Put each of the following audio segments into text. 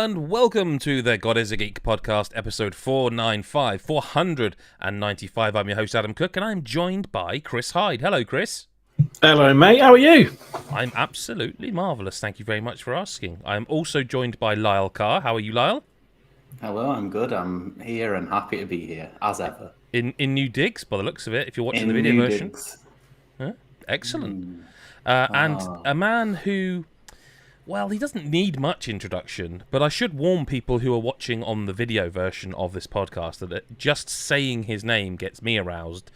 and welcome to the God is a Geek podcast, episode 495. I'm your host, Adam Cook, and I'm joined by Chris Hyde. Hello, Chris. Hello, mate. How are you? I'm absolutely marvellous. Thank you very much for asking. I'm also joined by Lyle Carr. How are you, Lyle? Hello, I'm good. I'm here and happy to be here, as ever. In new digs, by the looks of it, if you're watching the video version. Digs. Huh? Excellent. And a man who... Well, he doesn't need much introduction, but I should warn people who are watching on the video version of this podcast that just saying his name gets me aroused.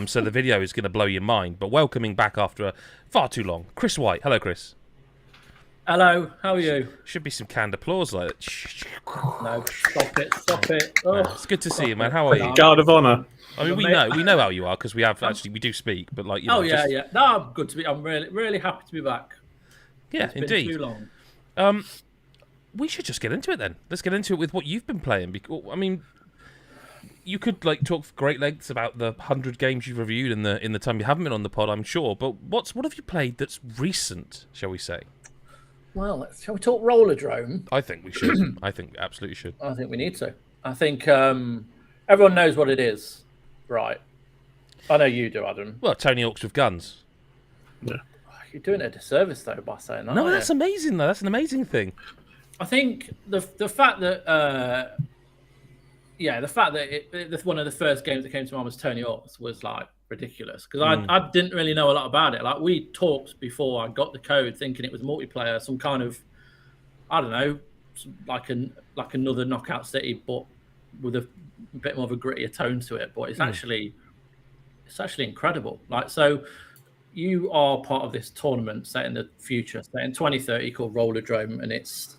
So the video is going to blow your mind. But welcoming back after far too long, Chris White. Hello, Chris. Hello, how are you? Should be some canned applause like that. No, stop it. Oh, It's good to see you, man. How are you? Guard of honour. I mean, we know how you are because we do speak. But like, you know, yeah. No, I'm good to be. I'm really happy to be back. Yeah, It's indeed. been too long. We should just get into it then. Let's get into it with what you've been playing. I mean, you could like talk for great lengths about the 100 games you've reviewed in the time you haven't been on the pod, I'm sure. But what have you played that's recent, shall we say? Well, shall we talk Rollerdrome? I think we should. I think we absolutely should. I think we need to. I think everyone knows what it is, right? I know you do, Adam. Well, Tony Hawk's with guns. Yeah. You're doing it a disservice though by saying that. No, that's amazing though. That's an amazing thing. I think the fact that one of the first games that came to mind was Tony Hawk's was like ridiculous because I didn't really know a lot about it. Like we talked before I got the code, thinking it was multiplayer, some kind of I don't know, like another Knockout City, but with a bit more of a grittier tone to it. But it's actually incredible. Like so. You are part of this tournament set in the future, set in 2030, called Rollerdrome, and it's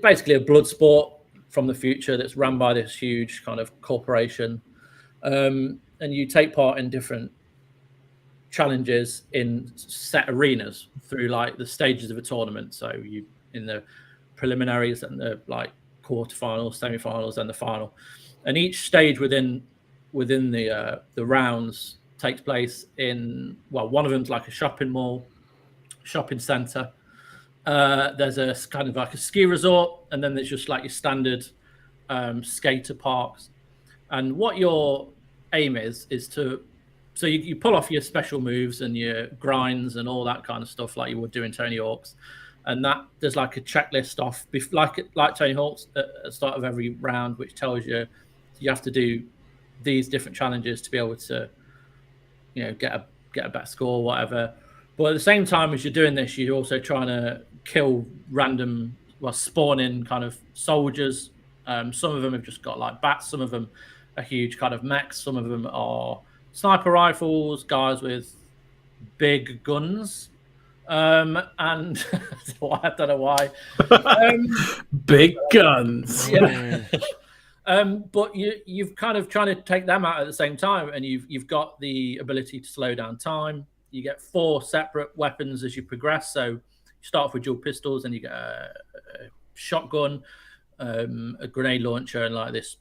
basically a blood sport from the future that's run by this huge kind of corporation, and you take part in different challenges in set arenas through like the stages of a tournament. So you in the preliminaries and the like quarterfinals, semi-finals, and the final, and each stage within the rounds takes place in one of them's like a shopping center. There's a kind of like a ski resort, and then there's just like your standard skater parks. And what your aim is to so you pull off your special moves and your grinds and all that kind of stuff like you would do in Tony Hawk's, and that there's like a checklist off like Tony Hawk's at the start of every round, which tells you have to do these different challenges to be able to get a better score or whatever. But at the same time as you're doing this, you're also trying to kill random, spawning kind of soldiers. Some of them have just got like bats. Some of them are huge kind of mechs. Some of them are sniper rifles, guys with big guns. And I don't know why. Big guns. Yeah. But you've kind of trying to take them out at the same time, and you've got the ability to slow down time. You get 4 separate weapons as you progress. So you start off with dual pistols, and you get a shotgun, a grenade launcher, and like this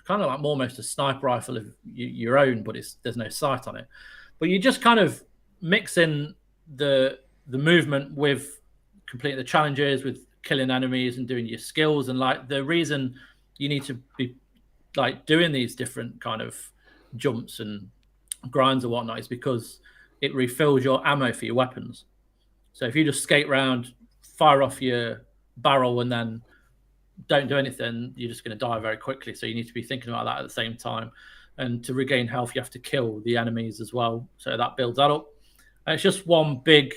kind of like almost a sniper rifle of your own, but there's no sight on it. But you just kind of mix in the movement with completing the challenges, with killing enemies and doing your skills, and like the reason you need to be like doing these different kind of jumps and grinds and whatnot is because it refills your ammo for your weapons. So if you just skate around, fire off your barrel and then don't do anything, you're just going to die very quickly. So you need to be thinking about that at the same time. And to regain health, you have to kill the enemies as well. So that builds that up. And it's just one big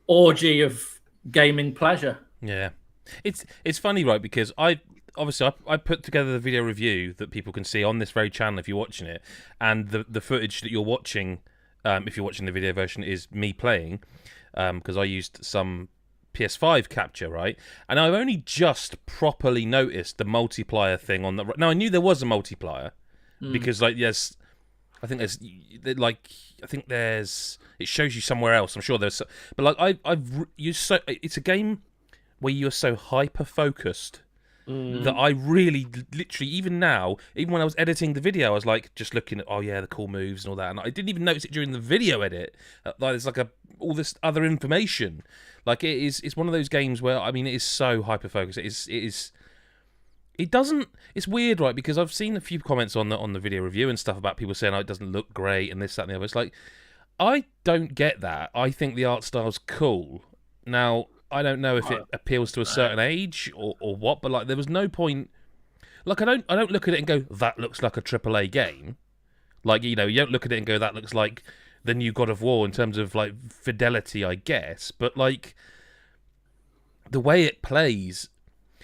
orgy of gaming pleasure. Yeah. It's funny, right? Because I put together the video review that people can see on this very channel if you're watching it, and the footage that you're watching, if you're watching the video version, is me playing, because I used some PS5 capture, right? And I've only just properly noticed the multiplier thing on the. Now I knew there was a multiplier because like it shows you somewhere else. I'm sure there's, but like it's a game where you're so hyper focused. That I really, literally, even now, even when I was editing the video, I was like just looking at, the cool moves and all that, and I didn't even notice it during the video edit. Like there's like all this other information. Like it's one of those games where I mean it is so hyper focused. It doesn't. It's weird, right? Because I've seen a few comments on the video review and stuff about people saying, "Oh, it doesn't look great," and this, that, and the other. It's like I don't get that. I think the art style's cool. Now I don't know if it appeals to a certain age or what, but like there was no point. Like I don't look at it and go, "That looks like a AAA game." Like you don't look at it and go, "That looks like the new God of War" in terms of like fidelity, I guess. But like the way it plays.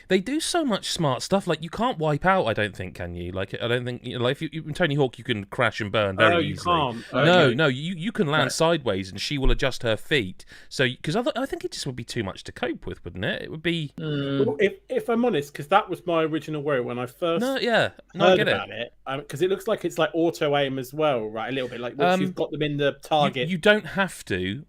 They do so much smart stuff. Like you can't wipe out. I don't think, can you? Like I don't think like if you in Tony Hawk you can crash and burn very easily. Can't. No, you can land sideways and she will adjust her feet. So because I think it just would be too much to cope with, wouldn't it? It would be. Well, if I'm honest, because that was my original worry when I first I heard get about it. Because it looks like it's like auto aim as well, right? A little bit like once you've got them in the target. You don't have to.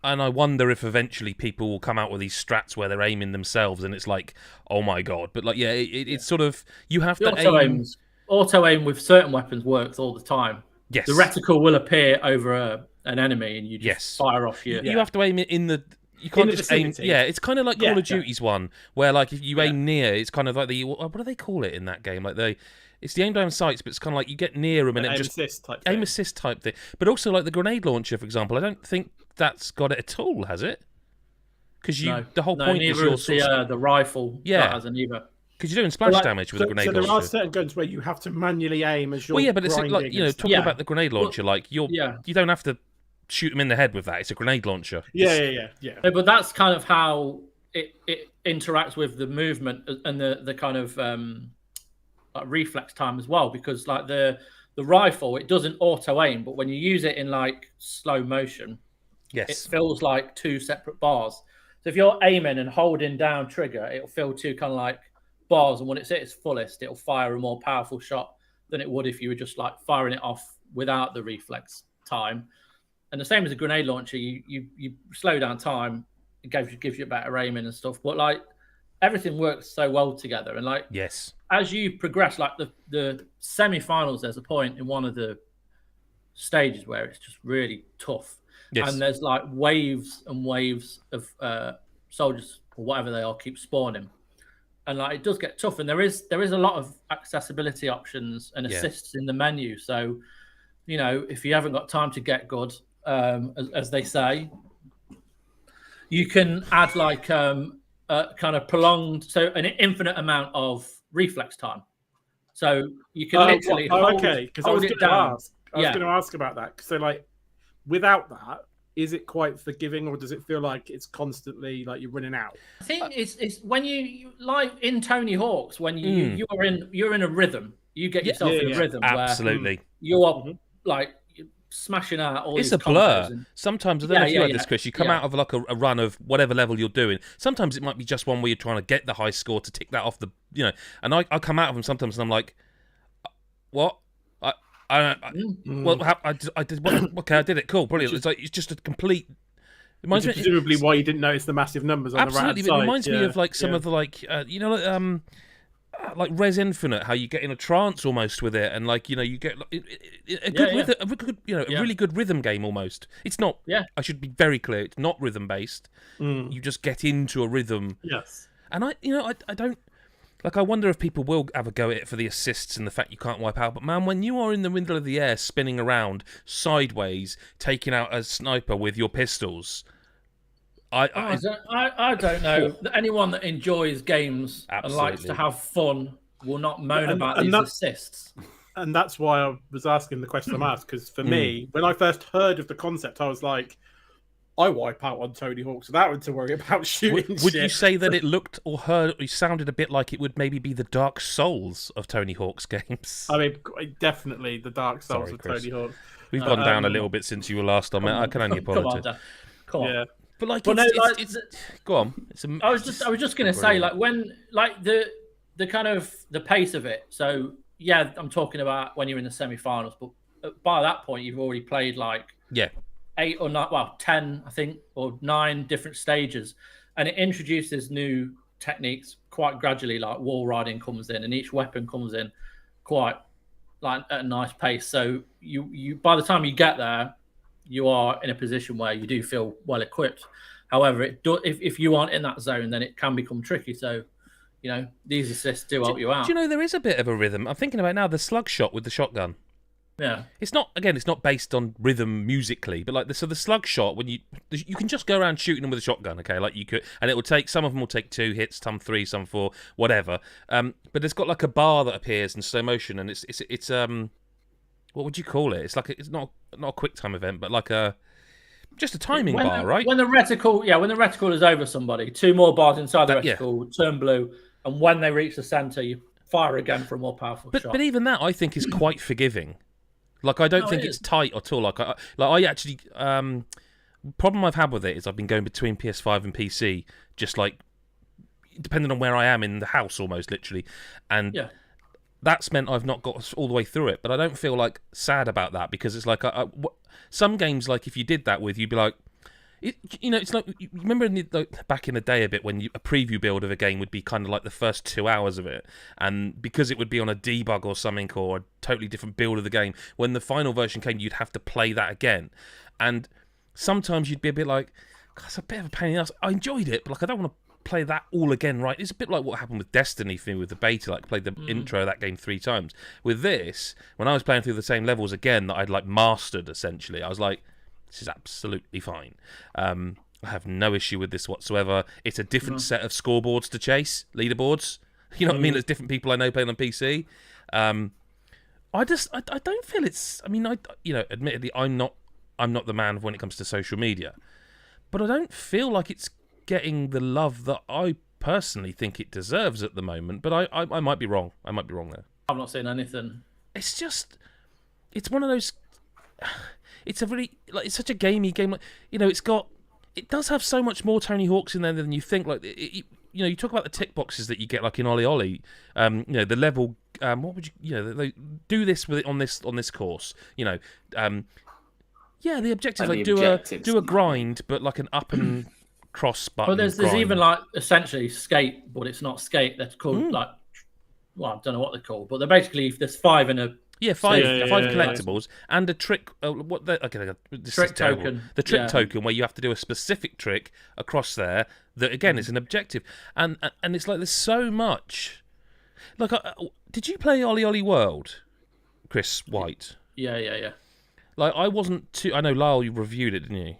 And I wonder if eventually people will come out with these strats where they're aiming themselves, and it's like, oh my god! But like, yeah, it's sort of you have to aim. Auto aim with certain weapons works all the time. Yes, the reticle will appear over an enemy, and you just fire off your. You have to aim it in the. You can't just aim. Yeah, it's kind of like Call of Duty's one, where like if you aim near, it's kind of like the what do they call it in that game? Like it's the aim down sights, but it's kind of like you get near them and it just aim assist type thing. But also like the grenade launcher, for example, I don't think that's got it at all, has it? Because the whole point is the rifle. That has an either. Because you're doing splash damage with a grenade launcher. So there are certain guns where you have to manually aim as you're. Well, yeah, but it's like talking about the grenade launcher, like you don't have to shoot them in the head with that. It's a grenade launcher. Yeah. No, but that's kind of how it interacts with the movement and the kind of like reflex time as well. Because like the rifle, it doesn't auto aim, but when you use it in like slow motion. Yes. It feels like two separate bars. So if you're aiming and holding down trigger, it'll feel two kind of like bars. And when it's at its fullest, it'll fire a more powerful shot than it would if you were just like firing it off without the reflex time. And the same as a grenade launcher, you slow down time, it gives you better aiming and stuff. But like everything works so well together. And like as you progress, like the semi-finals, there's a point in one of the stages where it's just really tough. Yes. And there's like waves and waves of soldiers or whatever they are keep spawning, and like it does get tough. And there is a lot of accessibility options and assists in the menu. So, if you haven't got time to get good, as they say, you can add like a kind of prolonged, so an infinite amount of reflex time. So you can literally hold it down. I was going to ask about that. So like. Without that, is it quite forgiving, or does it feel like it's constantly like you're running out? I think it's when you like in Tony Hawk's when you're in a rhythm. You get yourself in a rhythm. Absolutely. Where you are like smashing out all. It's these a blur. And... Sometimes I don't know if you had this, Chris. You come out of like a run of whatever level you're doing. Sometimes it might be just one where you're trying to get the high score to tick that off the And I come out of them sometimes and I'm like, what? I did. Okay, I did it. Cool, brilliant. It's like it's just a complete. Presumably, why you didn't notice the massive numbers on the right side. Absolutely, it reminds me of like some of the like like Res Infinite, how you get in a trance almost with it, and like you get a really good rhythm game almost. It's not. Yeah. I should be very clear. It's not rhythm based. You just get into a rhythm. Yes. And I don't. Like, I wonder if people will have a go at it for the assists and the fact you can't wipe out. But, man, when you are in the middle of the air spinning around sideways, taking out a sniper with your pistols... I don't know. Anyone that enjoys games and likes to have fun will not moan about these assists. And that's why I was asking the question I'm asked. Because for me, when I first heard of the concept, I was like... I wipe out on Tony Hawk, so that would to worry about shooting. Would you say that it looked or heard or sounded a bit like it would maybe be the Dark Souls of Tony Hawk's games? I mean, definitely the Dark Souls of Tony Hawk. We've gone down a little bit since you were last on. I can only apologise. Come on. Yeah. But like, go on. I was just going to say, like when, like the kind of the pace of it. So yeah, I'm talking about when you're in the semi-finals, but by that point you've already played like 8 or 9, 10, I think, or 9 different stages. And it introduces new techniques quite gradually, like wall riding comes in and each weapon comes in quite like at a nice pace. So you by the time you get there, you are in a position where you do feel well equipped. However, if you aren't in that zone, then it can become tricky. So, these assists do help you out. Do you know there is a bit of a rhythm? I'm thinking about now the slug shot with the shotgun. Yeah, it's not based on rhythm musically, but like the slug shot, when you can just go around shooting them with a shotgun, okay, like you could, and it will take, some of them will take 2 hits, some 3, some 4, whatever. But it's got like a bar that appears in slow motion, and it's what would you call it? It's like it's not a quick time event, but like just a timing bar, right? When the reticle is over somebody, 2 more bars inside the reticle turn blue, and when they reach the center, you fire again for a more powerful shot. But even that, I think, is quite forgiving. Like, I don't think it's tight at all. I actually, problem I've had with it is I've been going between PS5 and PC, just like depending on where I am in the house, almost literally, and that's meant I've not got all the way through it. But I don't feel like sad about that, because it's like some games, like if you did that with, you'd be like, it's like, you remember back in the day a bit when a preview build of a game would be kind of like the first 2 hours of it, and because it would be on a debug or something, or a totally different build of the game, when the final version came, you'd have to play that again, and sometimes you'd be a bit like, God, it's a bit of a pain in the ass. I enjoyed it, but like I don't want to play that all again, right? It's a bit like what happened with Destiny for me with the beta. Like, played the intro of that game 3 times. With this, when I was playing through the same levels again that I'd like mastered, essentially, I was like, this is absolutely fine. I have no issue with this whatsoever. It's a different set of scoreboards to chase, leaderboards. You know what I mean? There's different people I know playing on PC. I don't feel it's. I mean, admittedly, I'm not the man when it comes to social media, but I don't feel like it's getting the love that I personally think it deserves at the moment. But I might be wrong. I might be wrong there. I've not seen anything. It's one of those. It's a really, like, it's such a gamey game. Like, it does have so much more Tony Hawk's in there than you think. Like, you talk about the tick boxes that you get, like in Ollie Ollie. The level. What would you? They do this with it on this course. The objective, like do a grind, but like an up and cross button. Well, there's even like essentially skate, but it's not skate. That's called like. Well, I don't know what they're called, but they're basically, there's 5 in a. Yeah, five collectibles and a trick. This trick is terrible. Token. The trick token, where you have to do a specific trick across there. That again is an objective, and it's like there's so much. Like, did you play Ollie Ollie World, Chris White? Yeah. Like, I wasn't too. I know Lyle, you reviewed it, didn't you?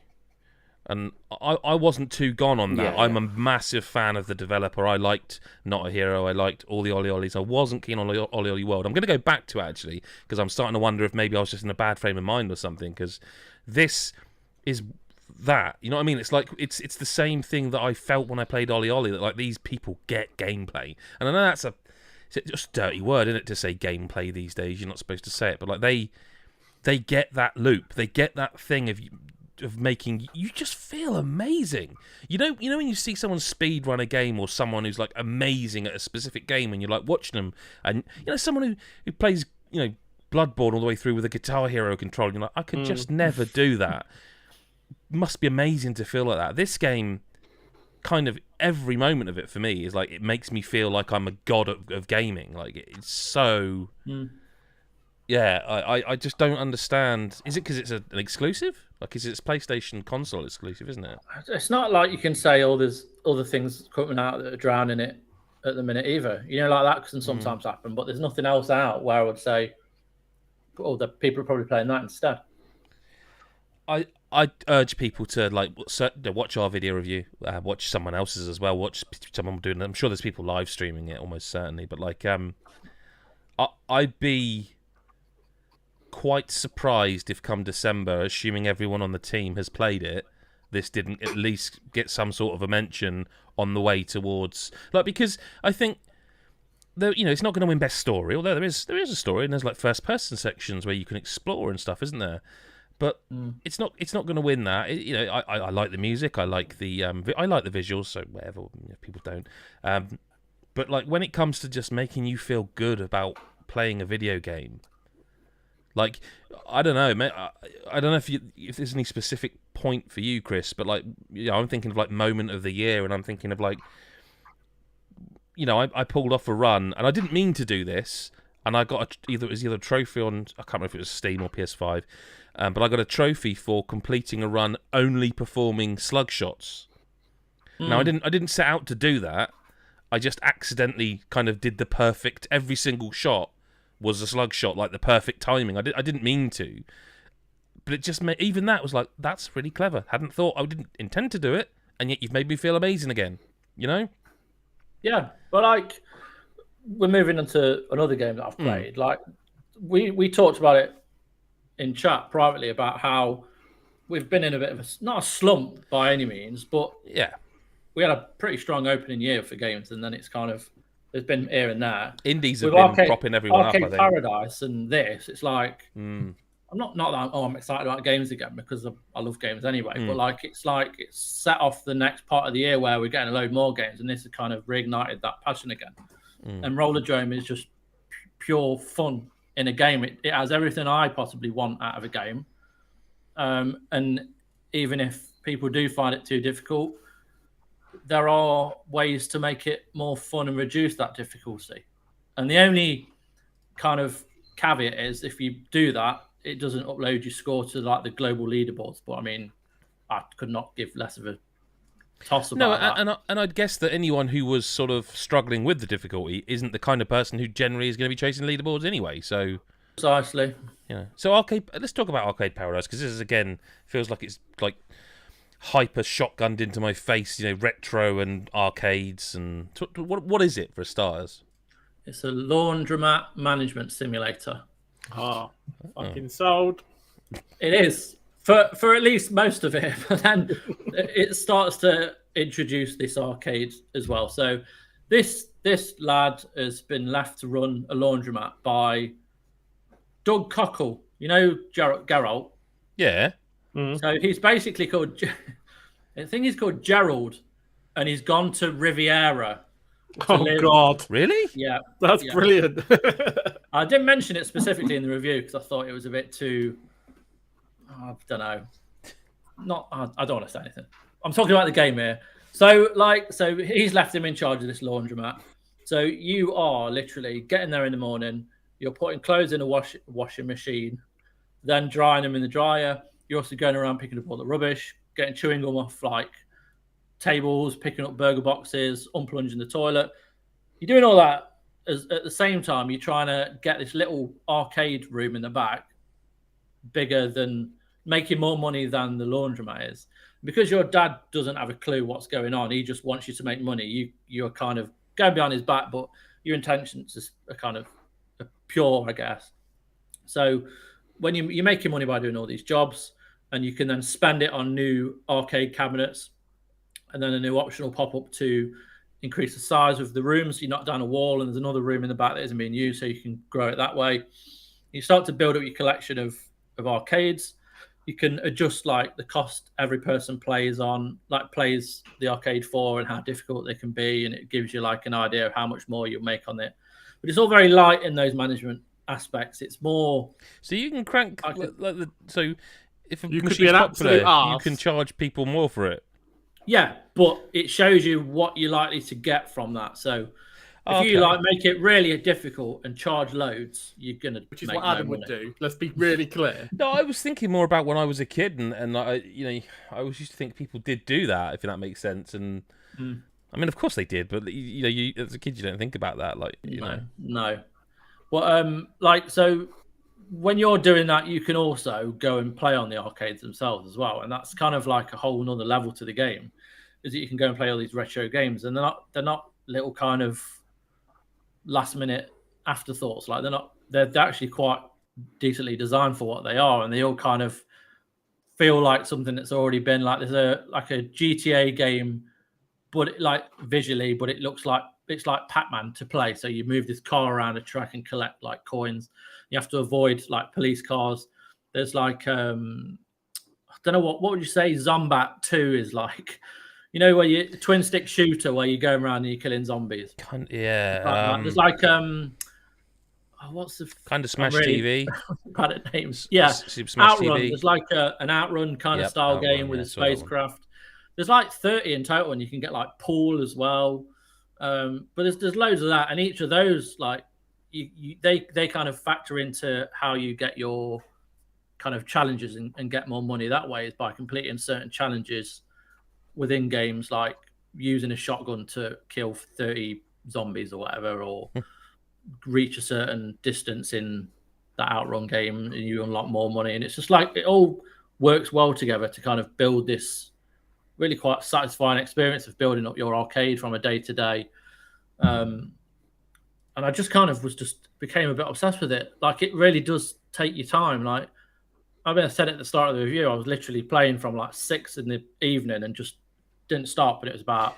And I wasn't too gone on that. Yeah. I'm a massive fan of the developer. I liked Not a Hero. I liked all the Ollie Ollies. I wasn't keen on Ollie Ollie World. I'm going to go back to it, actually, because I'm starting to wonder if maybe I was just in a bad frame of mind or something, because this is that. You know what I mean? It's like, it's the same thing that I felt when I played Ollie Ollie, that like these people get gameplay. And I know it's just a dirty word, isn't it, to say gameplay these days? You're not supposed to say it, but like they get that loop. They get that thing of making you just feel amazing. You know when you see someone speed run a game, or someone who's like amazing at a specific game, and you're like watching them, and someone who plays Bloodborne all the way through with a Guitar Hero controller, you're like, I could just never do that. Must be amazing to feel like that. This game, kind of every moment of it for me is like, it makes me feel like I'm a god of gaming. Like, it's so yeah, I just don't understand. Is it because it's an exclusive? Like, is it a PlayStation console exclusive, isn't it? It's not like you can say, there's other things coming out that are drowning it at the minute either. Like that can sometimes happen, but there's nothing else out where I would say, the people are probably playing that instead. I urge people to watch our video review, watch someone else's as well, watch someone doing it. I'm sure there's people live streaming it, almost certainly, but like, I'd be quite surprised if come December, assuming everyone on the team has played it, this didn't at least get some sort of a mention on the way towards, like, because I think it's not going to win best story, although there is a story, and there's like first person sections where you can explore and stuff, isn't there? But it's not going to win that. I like the music, I like the visuals, so whatever, people don't. But like, when it comes to just making you feel good about playing a video game, like, I don't know, man. I don't know if there's any specific point for you, Chris, but like, I'm thinking of like moment of the year, and I'm thinking of like, I pulled off a run, and I didn't mean to do this. and I got either a trophy on, I can't remember if it was Steam or PS5, but I got a trophy for completing a run only performing slug shots. Now I didn't set out to do that. I just accidentally kind of did the perfect. Every single shot was a slug shot, like the perfect timing. I didn't mean to, but it just made, even that was like, that's really clever. Hadn't thought, I didn't intend to do it, and yet you've made me feel amazing again. You know? Yeah, but like, we're moving into another game that I've played. Like, we talked about it in chat privately about how we've been in a bit of not a slump by any means, but Yeah. we had a pretty strong opening year for games, and then it's kind of, there's been here and there. Indies have With been propping everyone up, I Arcade think. Paradise and this, it's like, I'm not that I'm excited about games again, because I love games anyway, but like it's set off the next part of the year where we're getting a load more games, and this has kind of reignited that passion again. And Rollerdrome is just pure fun in a game. It has everything I possibly want out of a game. And even if people do find it too difficult, there are ways to make it more fun and reduce that difficulty. And the only kind of caveat is, if you do that, it doesn't upload your score to like the global leaderboards. But I mean, I could not give less of a toss about that. And I'd guess that anyone who was sort of struggling with the difficulty isn't the kind of person who generally is going to be chasing leaderboards anyway. So Precisely. yeah. So let's talk about Arcade Paradise, because this is, again, feels like it's like hyper shotgunned into my face. You know, retro and arcades, and what is it for starters? It's a laundromat management simulator. Fucking sold. It is for at least most of it, but then it starts to introduce this arcade as well. So this lad has been left to run a laundromat by Doug Cockle. You know Geralt? Yeah. So he's basically called, I think he's called Gerald, and he's gone to Riviera. God. Really? Yeah. That's brilliant. I didn't mention it specifically in the review because I thought it was a bit too, I don't know. I don't want to say anything. I'm talking about the game here. So he's left him in charge of this laundromat. So you are literally getting there in the morning, you're putting clothes in a washing machine, then drying them in the dryer. You're also going around picking up all the rubbish, getting chewing gum off like tables, picking up burger boxes, unplunging the toilet. You're doing all that at the same time. You're trying to get this little arcade room in the back bigger than, making more money than the laundromat is. Because your dad doesn't have a clue what's going on, he just wants you to make money. You're kind of going behind his back, but your intentions are kind of pure, I guess. So when you're making money by doing all these jobs, and you can then spend it on new arcade cabinets, and then a new option will pop up to increase the size of the rooms. You knock down a wall, and there's another room in the back that isn't being used, so you can grow it that way. You start to build up your collection of arcades. You can adjust like the cost every person plays the arcade for, and how difficult they can be, and it gives you like an idea of how much more you'll make on it. But it's all very light in those management aspects. It's more, so you can crank so if a You could machine's be an popular, absolute you arse. can charge people more for it. yeah, but it shows you what you're likely to get from that. So if you like make it really difficult and charge loads, you're gonna, Which is make what Adam no would money. do. Let's be really clear. No, I was thinking more about when I was a kid, and I always used to think people did do that, if that makes sense. And I mean, of course they did, but you as a kid, you don't think about that, like No. Well, so when you're doing that, you can also go and play on the arcades themselves as well, and that's kind of like a whole nother level to the game. Is that you can go and play all these retro games, and they're not little kind of last minute afterthoughts. Like they're actually quite decently designed for what they are, and they all kind of feel like something that's already been like, there's a GTA game, but like visually, but it looks like it's like Pac-Man to play. So you move this car around a track and collect like coins. You have to avoid like police cars. There's like I don't know what would you say Zombat 2 is like. You know, where you twin stick shooter where you're going around and you're killing zombies. Yeah. There's like what's the kind of Smash TV? Bad at names. Yeah, Super Smash Outrun. TV. There's like an Outrun kind of style Outrun, game with a saw that one. spacecraft. There's like 30 in total, and you can get like pool as well. But there's loads of that, and each of those like they kind of factor into how you get your kind of challenges and get more money that way is by completing certain challenges within games, like using a shotgun to kill 30 zombies or whatever, or reach a certain distance in that Outrun game and you unlock more money. And it's just like it all works well together to kind of build this really quite satisfying experience of building up your arcade from a day to day. And I just kind of became a bit obsessed with it. Like, it really does take your time. Like, I said at the start of the review, I was literally playing from like 6 in the evening and just didn't stop. But it was about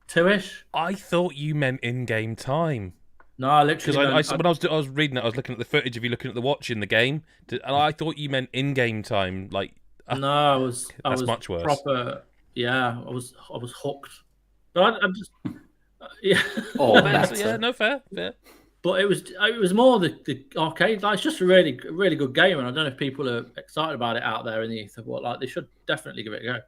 2-ish. I thought you meant in-game time. No, I literally. Because when I was reading it, I was looking at the footage of you looking at the watch in the game, and I thought you meant in-game time. Like, no, I was much worse. Proper, yeah, I was hooked. But I'm just, yeah. Oh, yeah, no, fair. But it was more the arcade. Like, it's just a really good game, and I don't know if people are excited about it out there in the ether. But like, they should definitely give it a go.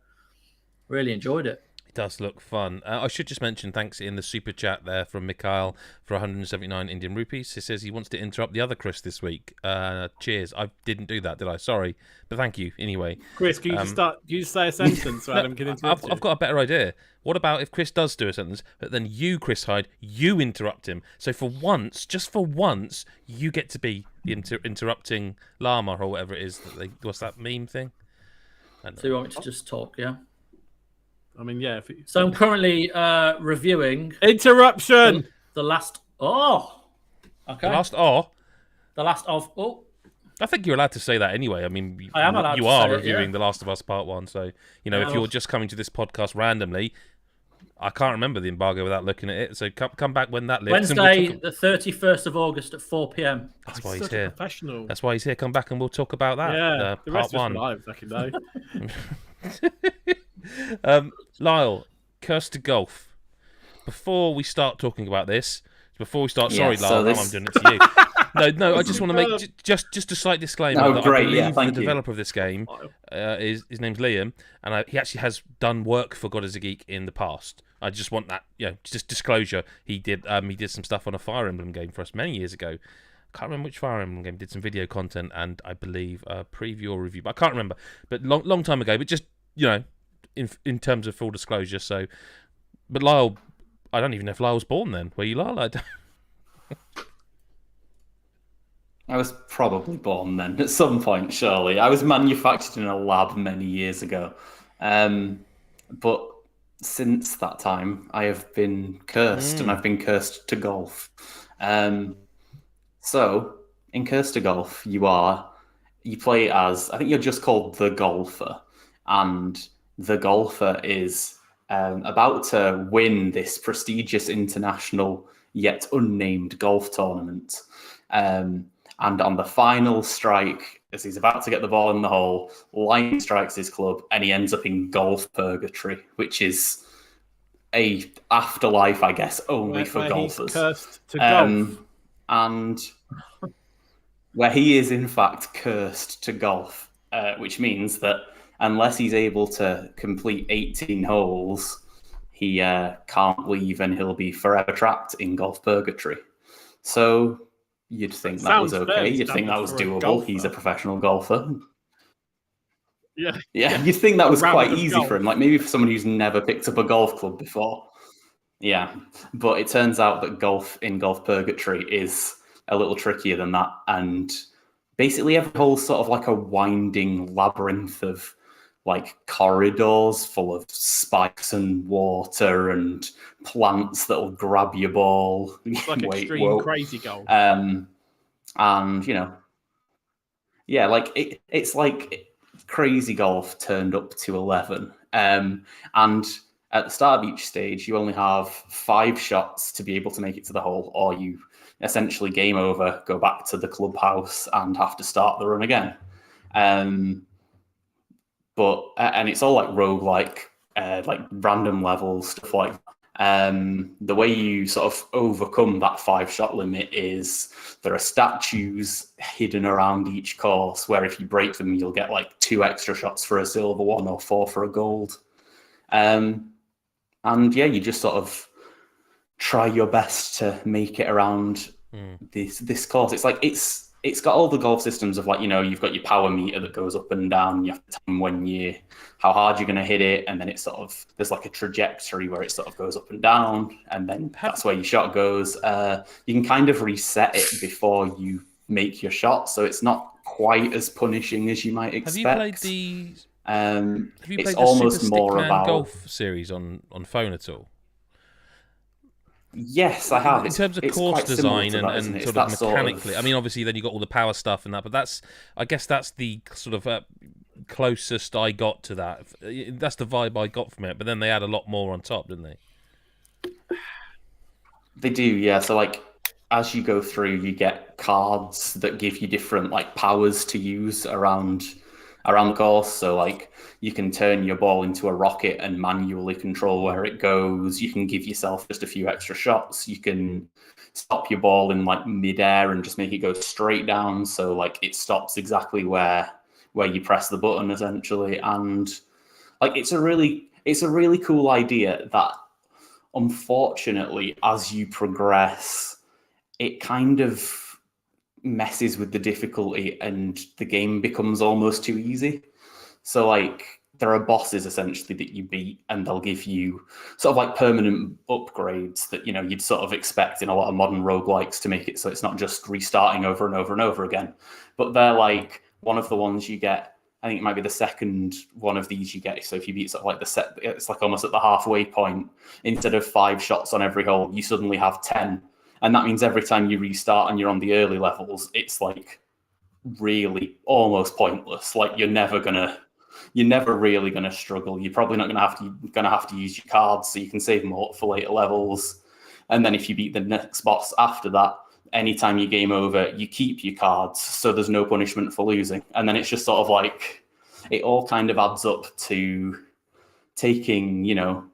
Really enjoyed it. It does look fun. I should just mention, thanks in the super chat there from Mikhail for 179 Indian rupees. He says he wants to interrupt the other Chris this week. Cheers. I didn't do that, did I? Sorry, but thank you anyway. Chris, can you just say a sentence so Adam can interrupt you? I've got a better idea. What about if Chris does do a sentence, but then you, Chris Hyde, you interrupt him? So for once, just for once, you get to be the interrupting llama or whatever it is. What's that meme thing? So you want me to just talk, yeah? I mean, yeah. So I'm currently reviewing interruption. The last. Oh, okay. The last of. Oh, I think you're allowed to say that anyway. I mean, I am allowed. You to are say reviewing it, yeah. The Last of Us Part 1, so if you're just coming to this podcast randomly, I can't remember the embargo without looking at it. So come back when that lives. Wednesday, the 31st of August at 4 p.m. That's why he's here. Professional. That's why he's here. Come back and we'll talk about that. Yeah, the rest Part 1. of us live, I can know. Lyle, Curse to Golf. Before we start talking about this, sorry, Lyle, now I'm doing it to you. No, I just want to make just a slight disclaimer. No, that great, I believe the you. developer of this game his name's Liam, and he actually has done work for God is a Geek in the past. I just want that, just disclosure. He did some stuff on a Fire Emblem game for us many years ago. I can't remember which Fire Emblem game. Did some video content and I believe a preview or review, but I can't remember. But long time ago. But just in terms of full disclosure. So, but Lyle, I don't even know if Lyle was born then. Were you, Lyle? I was probably born then at some point, surely. I was manufactured in a lab many years ago. But since that time, I have been cursed, and I've been cursed to golf. So, in Cursed to Golf, you play as, I think you're just called the golfer, and the golfer is about to win this prestigious international yet unnamed golf tournament. And on the final strike, as he's about to get the ball in the hole, lightning strikes his club, and he ends up in golf purgatory, which is a afterlife, I guess, only for golfers. He's cursed to golf. And where he is, in fact, cursed to golf, which means that unless he's able to complete 18 holes, he can't leave and he'll be forever trapped in golf purgatory. So you'd think that was okay. You'd think that was doable. He's a professional golfer. Yeah, you'd think that was quite easy for him. Like maybe for someone who's never picked up a golf club before. Yeah, but it turns out that golf in golf purgatory is a little trickier than that. And basically every hole's sort of like a winding labyrinth of like corridors full of spikes and water and plants that'll grab your ball. It's like extreme crazy golf. And like it's like crazy golf turned up to 11. And at the start of each stage, you only have 5 shots to be able to make it to the hole, or you essentially game over, go back to the clubhouse and have to start the run again. But it's all like roguelike, like random levels, stuff like that. The way you sort of overcome that 5-shot limit is there are statues hidden around each course where if you break them, you'll get like 2 extra shots for a silver one or 4 for a gold. And yeah, you just sort of try your best to make it around this course. It's like it's got all the golf systems of like, you know, you've got your power meter that goes up and down. You have to time how hard you're going to hit it, and then it's sort of there's like a trajectory where it sort of goes up and down, and then that's where your shot goes. You can kind of reset it before you make your shot, so it's not quite as punishing as you might expect. Have you played the? Have you It's played the almost Super more Stickman about Golf series on phone at all? Yes, I have. In terms of it's course quite similar design to that, and isn't it? sort of mechanically. I mean, obviously, then you got all the power stuff and that, but I guess that's the sort of closest I got to that. That's the vibe I got from it. But then they add a lot more on top, didn't they? They do, yeah. So like as you go through, you get cards that give you different like powers to use around the course. So like you can turn your ball into a rocket and manually control where it goes. You can give yourself just a few extra shots. You can stop your ball in like midair and just make it go straight down. So like it stops exactly where you press the button essentially. And like it's a really cool idea that unfortunately as you progress, it kind of messes with the difficulty and the game becomes almost too easy. So like there are bosses essentially that you beat and they'll give you sort of like permanent upgrades that, you know, you'd sort of expect in a lot of modern roguelikes to make it so it's not just restarting over and over and over again. But they're like one of the ones you get, I think it might be the second one of these you get. So if you beat sort of like the set, it's like almost at the halfway point, instead of 5 shots on every hole, you suddenly have 10. And that means every time you restart and you're on the early levels, it's like really almost pointless. Like you're never really gonna struggle. You're probably not gonna have to use your cards, so you can save them all for later levels. And then if you beat the next boss after that, anytime you game over, you keep your cards, so there's no punishment for losing. And then it's just sort of like it all kind of adds up to taking, you know,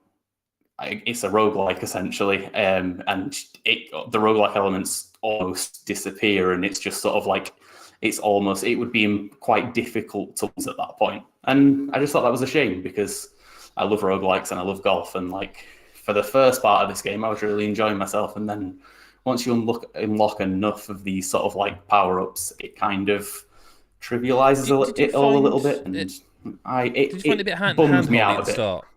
it's a roguelike essentially, and the roguelike elements almost disappear, and it's just sort of like it would be quite difficult to lose at that point. And I just thought that was a shame because I love roguelikes and I love golf, and like for the first part of this game I was really enjoying myself, and then once you unlock enough of these sort of like power-ups, it kind of trivializes it all a little bit, and did you find it a bit bums me out hand-holdy a at the bit. start?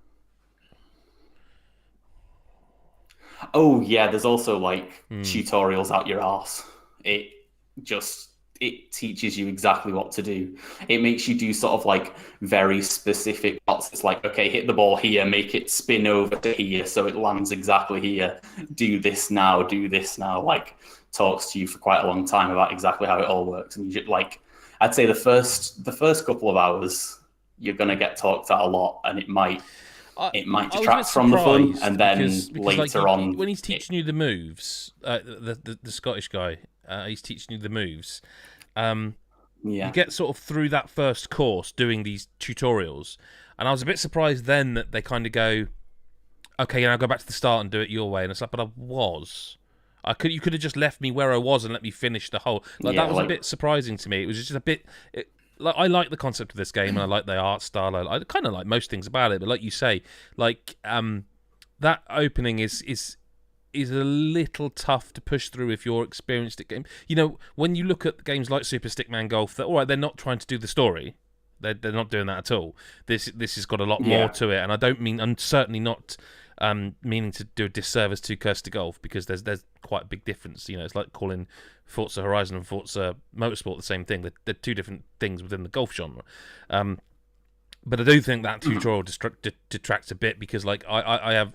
Oh yeah, there's also like tutorials out your arse. It teaches you exactly what to do. It makes you do sort of like very specific shots. It's like, okay, hit the ball here, make it spin over to here so it lands exactly here. Do this now. Like talks to you for quite a long time about exactly how it all works. And you just, like, I'd say the first couple of hours you're gonna get talked at a lot, and it might detract from the fun, and then because later like, on when he's teaching you the moves, the Scottish guy, he's teaching you the moves. You get sort of through that first course doing these tutorials, and I was a bit surprised then that they kind of go, okay, now go back to the start and do it your way. And it's like, but you could have just left me where I was and let me finish the whole. That was a bit surprising to me. It was just a bit. Like I like the concept of this game, and I like the art style. I kind of like most things about it, but like you say, like that opening is a little tough to push through if you're experienced at game. You know, when you look at games like Super Stickman Golf, that all right, they're not trying to do the story. They're not doing that at all. This has got a lot more to it, and I'm certainly not meaning to do a disservice to Cursed to Golf, because there's quite a big difference. You know, it's like calling Forza Horizon and Forza Motorsport the same thing. They're two different things within the golf genre. But I do think that tutorial detracts a bit, because like I have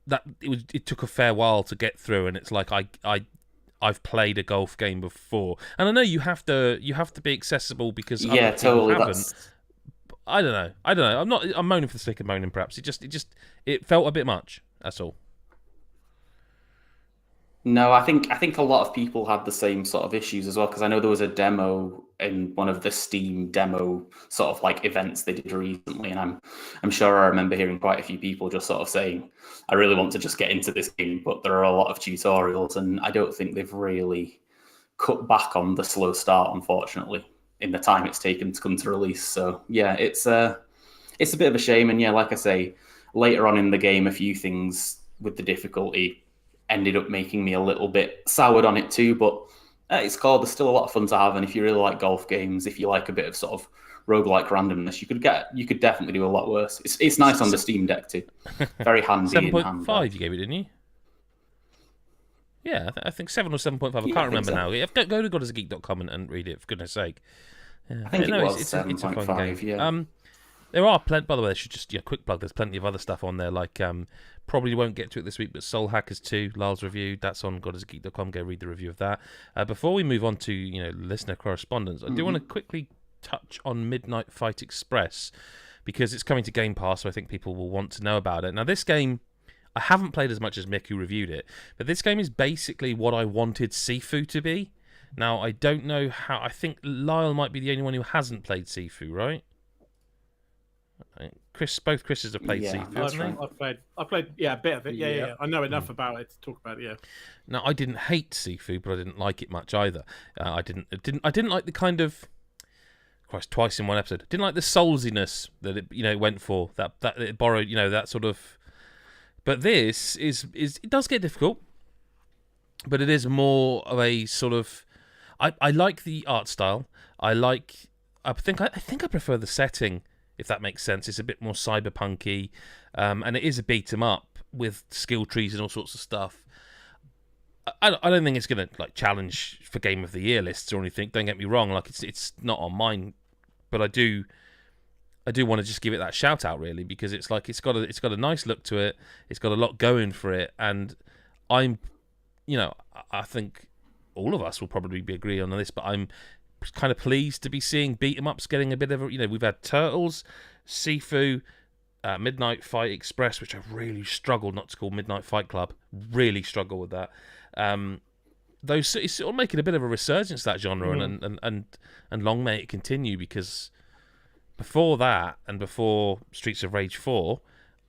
that it took a fair while to get through, and it's like I've played a golf game before, and I know you have to be accessible because other people haven't. I don't know. I'm moaning for the sake of moaning. Perhaps it felt a bit much. That's all. No, I think a lot of people had the same sort of issues as well, because I know there was a demo in one of the Steam demo sort of like events they did recently, and I'm sure I remember hearing quite a few people just sort of saying, I really want to just get into this game, but there are a lot of tutorials, and I don't think they've really cut back on the slow start, unfortunately, in the time it's taken to come to release. So yeah, it's a bit of a shame, and yeah, like I say, later on in the game, a few things with the difficulty ended up making me a little bit soured on it too. But it's called. There's still a lot of fun to have, and if you really like golf games, if you like a bit of sort of roguelike randomness, you could definitely do a lot worse. It's nice on the Steam Deck too. Very handy. 7.5 you gave it, didn't you? Yeah, I think 7 or 7.5. I can't remember now. Go to godisgeek.com and read it, for goodness sake. Yeah. I think it was it's a fun 7.5, game. yeah. There are plenty. By the way, I should just quick plug. There's plenty of other stuff on there. Like probably won't get to it this week, but Soul Hackers 2, Lyle's review. That's on godisgeek.com. Go read the review of that. Before we move on to listener correspondence, I do want to quickly touch on Midnight Fight Express because it's coming to Game Pass, so I think people will want to know about it. Now, this game I haven't played as much as Mick, who reviewed it, but this game is basically what I wanted Sifu to be. Now, I don't know how. I think Lyle might be the only one who hasn't played Sifu, right? Both Chris's have played Sifu, haven't they? I've played, a bit of it. Yeah. I know enough about it to talk about it. Yeah. Now, I didn't hate Sifu, but I didn't like it much either. I didn't like the kind of. Christ, twice in one episode. Didn't like the soulsiness that it went for. That it borrowed, that sort of. But this is it does get difficult, but it is more of a sort of. I like the art style. I think I prefer the setting, if that makes sense. It's a bit more cyberpunky, and it is a beat 'em up with skill trees and all sorts of stuff. I don't think it's going to challenge for Game of the Year lists or anything. Don't get me wrong. It's not on mine, but I do want to just give it that shout out really, because it's got a nice look to it. It's got a lot going for it, and I think all of us will probably be agreeing on this, but I'm kind of pleased to be seeing beat 'em ups getting a bit of a. We've had Turtles, Sifu, Midnight Fight Express, which I've really struggled not to call Midnight Fight Club. Really struggle with that. Those it's sort of making a bit of a resurgence, that genre, and long may it continue, because before that and before Streets of Rage 4,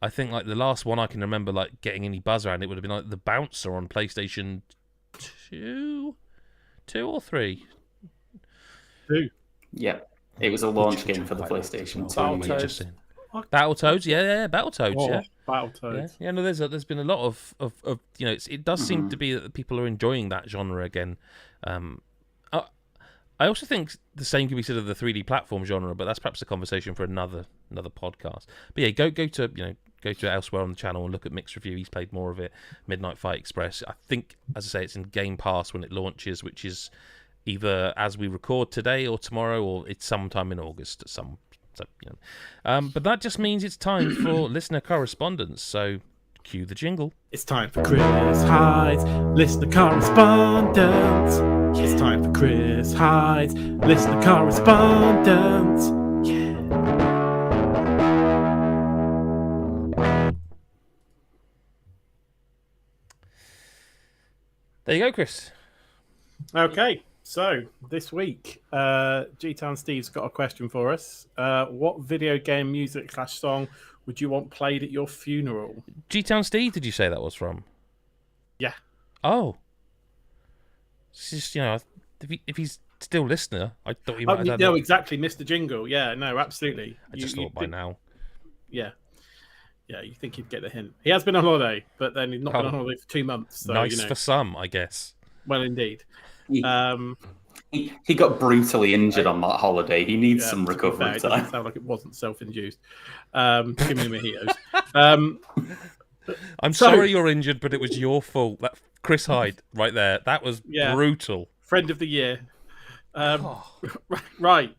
I think the last one I can remember getting any buzz around it would have been the Bouncer on PlayStation 2 or 3. 2. Yeah, it was a launch game for the PlayStation 2. Battletoads, yeah, Battletoads, yeah. Battletoads. Yeah, no, there's been a lot of it does seem to be that people are enjoying that genre again. I also think the same can be said of the 3D platform genre, but that's perhaps a conversation for another podcast. But yeah, go to elsewhere on the channel and look at Mick's review. He's played more of it. Midnight Fight Express. I think, as I say, it's in Game Pass when it launches, which is either as we record today or tomorrow, or it's sometime in August. But that just means it's time for listener correspondence. So, cue the jingle. It's time for Chris Hyde's listener correspondence. It's time for Chris Hyde's listener correspondence. Yeah. There you go, Chris. Okay. So, this week, G-Town Steve's got a question for us. What video game music / song would you want played at your funeral? G-Town Steve, did you say that was from? Yeah. Oh. It's just, if he's still listener, I thought he might have done No, exactly, Mr. Jingle. Yeah, no, absolutely. I just thought by now. Yeah. Yeah, you think he'd get the hint. He has been on holiday, but then he's not been on holiday for 2 months. So, nice for some, I guess. Well, indeed. He got brutally injured on that holiday. He needs some recovery time. It doesn't sound like it wasn't self-induced. Give me mojitos. I'm sorry you're injured, but it was your fault. That Chris Hyde, right there. That was brutal. Friend of the year. Right.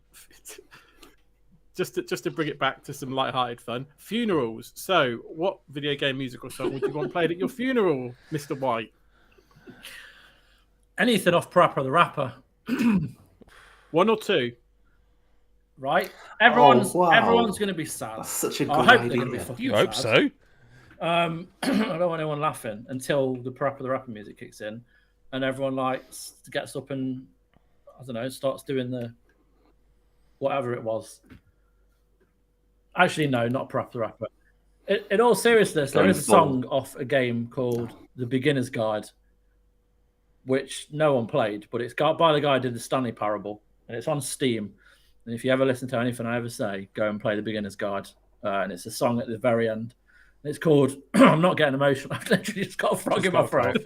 Just to bring it back to some light-hearted fun. Funerals. So, what video game musical song would you want played at your funeral, Mr. White? Anything off Parappa the Rapper. 1 or 2? Right? Everyone's going to be sad. That's such a good I hope idea. they're going to be fucking You hope sad. so. I don't want anyone laughing until the Parappa the Rapper music kicks in, and everyone gets up and I don't know, starts doing the whatever it was. Actually, no, not Parappa the Rapper. In all seriousness, there is a song off a game called The Beginner's Guide, which no one played, but it's got by the guy who did the Stanley Parable, and it's on Steam. And if you ever listen to anything I ever say, go and play The Beginner's Guide. And it's a song at the very end. It's called. I'm not getting emotional. I've literally just got a frog in my throat.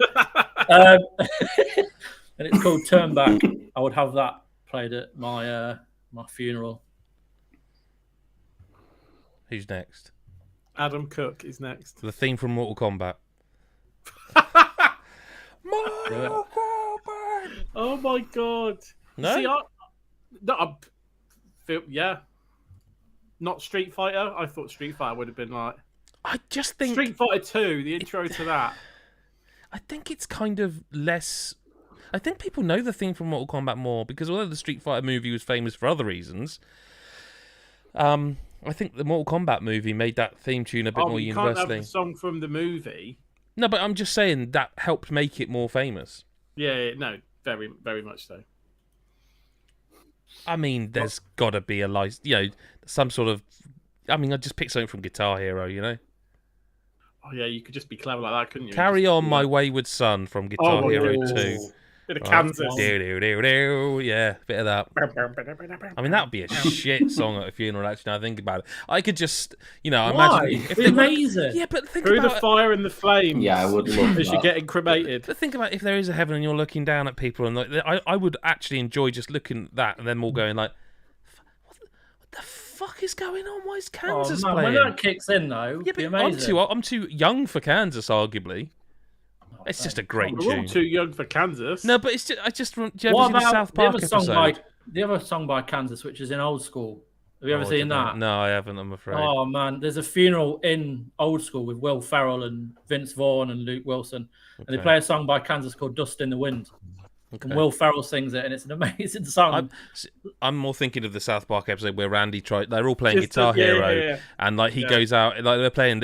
And it's called "Turn Back." I would have that played at my my funeral. Who's next? Adam Cook is next. The theme from Mortal Kombat. Mortal Kombat. Oh my god! No? See, yeah. Not Street Fighter. I thought Street Fighter would have been like I just think Street Fighter 2. The intro to that. I think it's kind of less. I think people know the theme from Mortal Kombat more because although the Street Fighter movie was famous for other reasons, I think the Mortal Kombat movie made that theme tune a bit more you can't universally. have the song from the movie. No, but I'm just saying that helped make it more famous. Yeah, no, very, very much so. I mean, there's got to be some sort of. I mean, I just picked something from Guitar Hero, you know. Oh yeah, you could just be clever like that, couldn't you? Carry on, my wayward son from Guitar Hero 2. Bit of Kansas. Yeah, bit of that. I mean, that would be a shit song at a funeral. Actually, now I think about it, I could just, imagine. It's amazing. Yeah, but think Through about the fire and the flames. Yeah, I would love as that. you're getting cremated. But think about if there is a heaven and you're looking down at people, and I would actually enjoy just looking at that and them all going like, what the fuck is going on? Why is Kansas man, playing? when that kicks in, though, Yeah, it'd be but amazing. I'm too young for Kansas, arguably. It's just a great We're all tune. too young for Kansas. No, but it's just. Do you ever What see the about South the Park other song episode? the other song by Kansas, which is in Old School? Have you ever Oh, seen that? No, I haven't. I'm afraid. Oh man, there's a funeral in Old School with Will Ferrell and Vince Vaughn and Luke Wilson, and they Okay. play a song by Kansas called "Dust in the Wind." Okay. And Will Ferrell sings it, and it's an amazing song. I'm more thinking of the South Park episode where Randy tried. They're all playing Just Guitar the- yeah, Hero, yeah, yeah. and like he goes out, like they're playing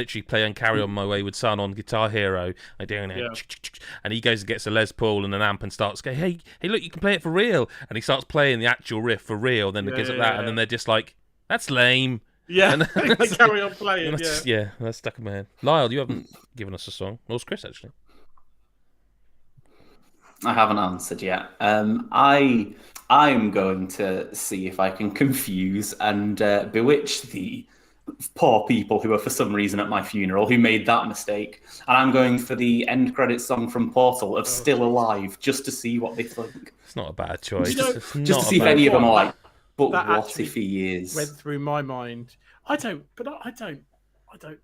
"Carry On My Wayward Son" on Guitar Hero, like doing it, Yeah. and he goes and gets a Les Paul and an amp and starts going, hey, look, you can play it for real, and he starts playing the actual riff for real. Then it gets at that, and then they're just like, that's lame. Yeah, And they carry on playing. And that's stuck in my head. Lyle, you haven't given us a song. Nor Chris actually. I haven't answered yet. I'm going to see if I can confuse and bewitch the poor people who are for some reason at my funeral who made that mistake. And I'm going for the end credits song from Portal of "Still Alive" just to see what they think. It's not a bad choice. You know, It's Just not to a see if bad any of them are like, but That what actually if he is? went through my mind. I don't.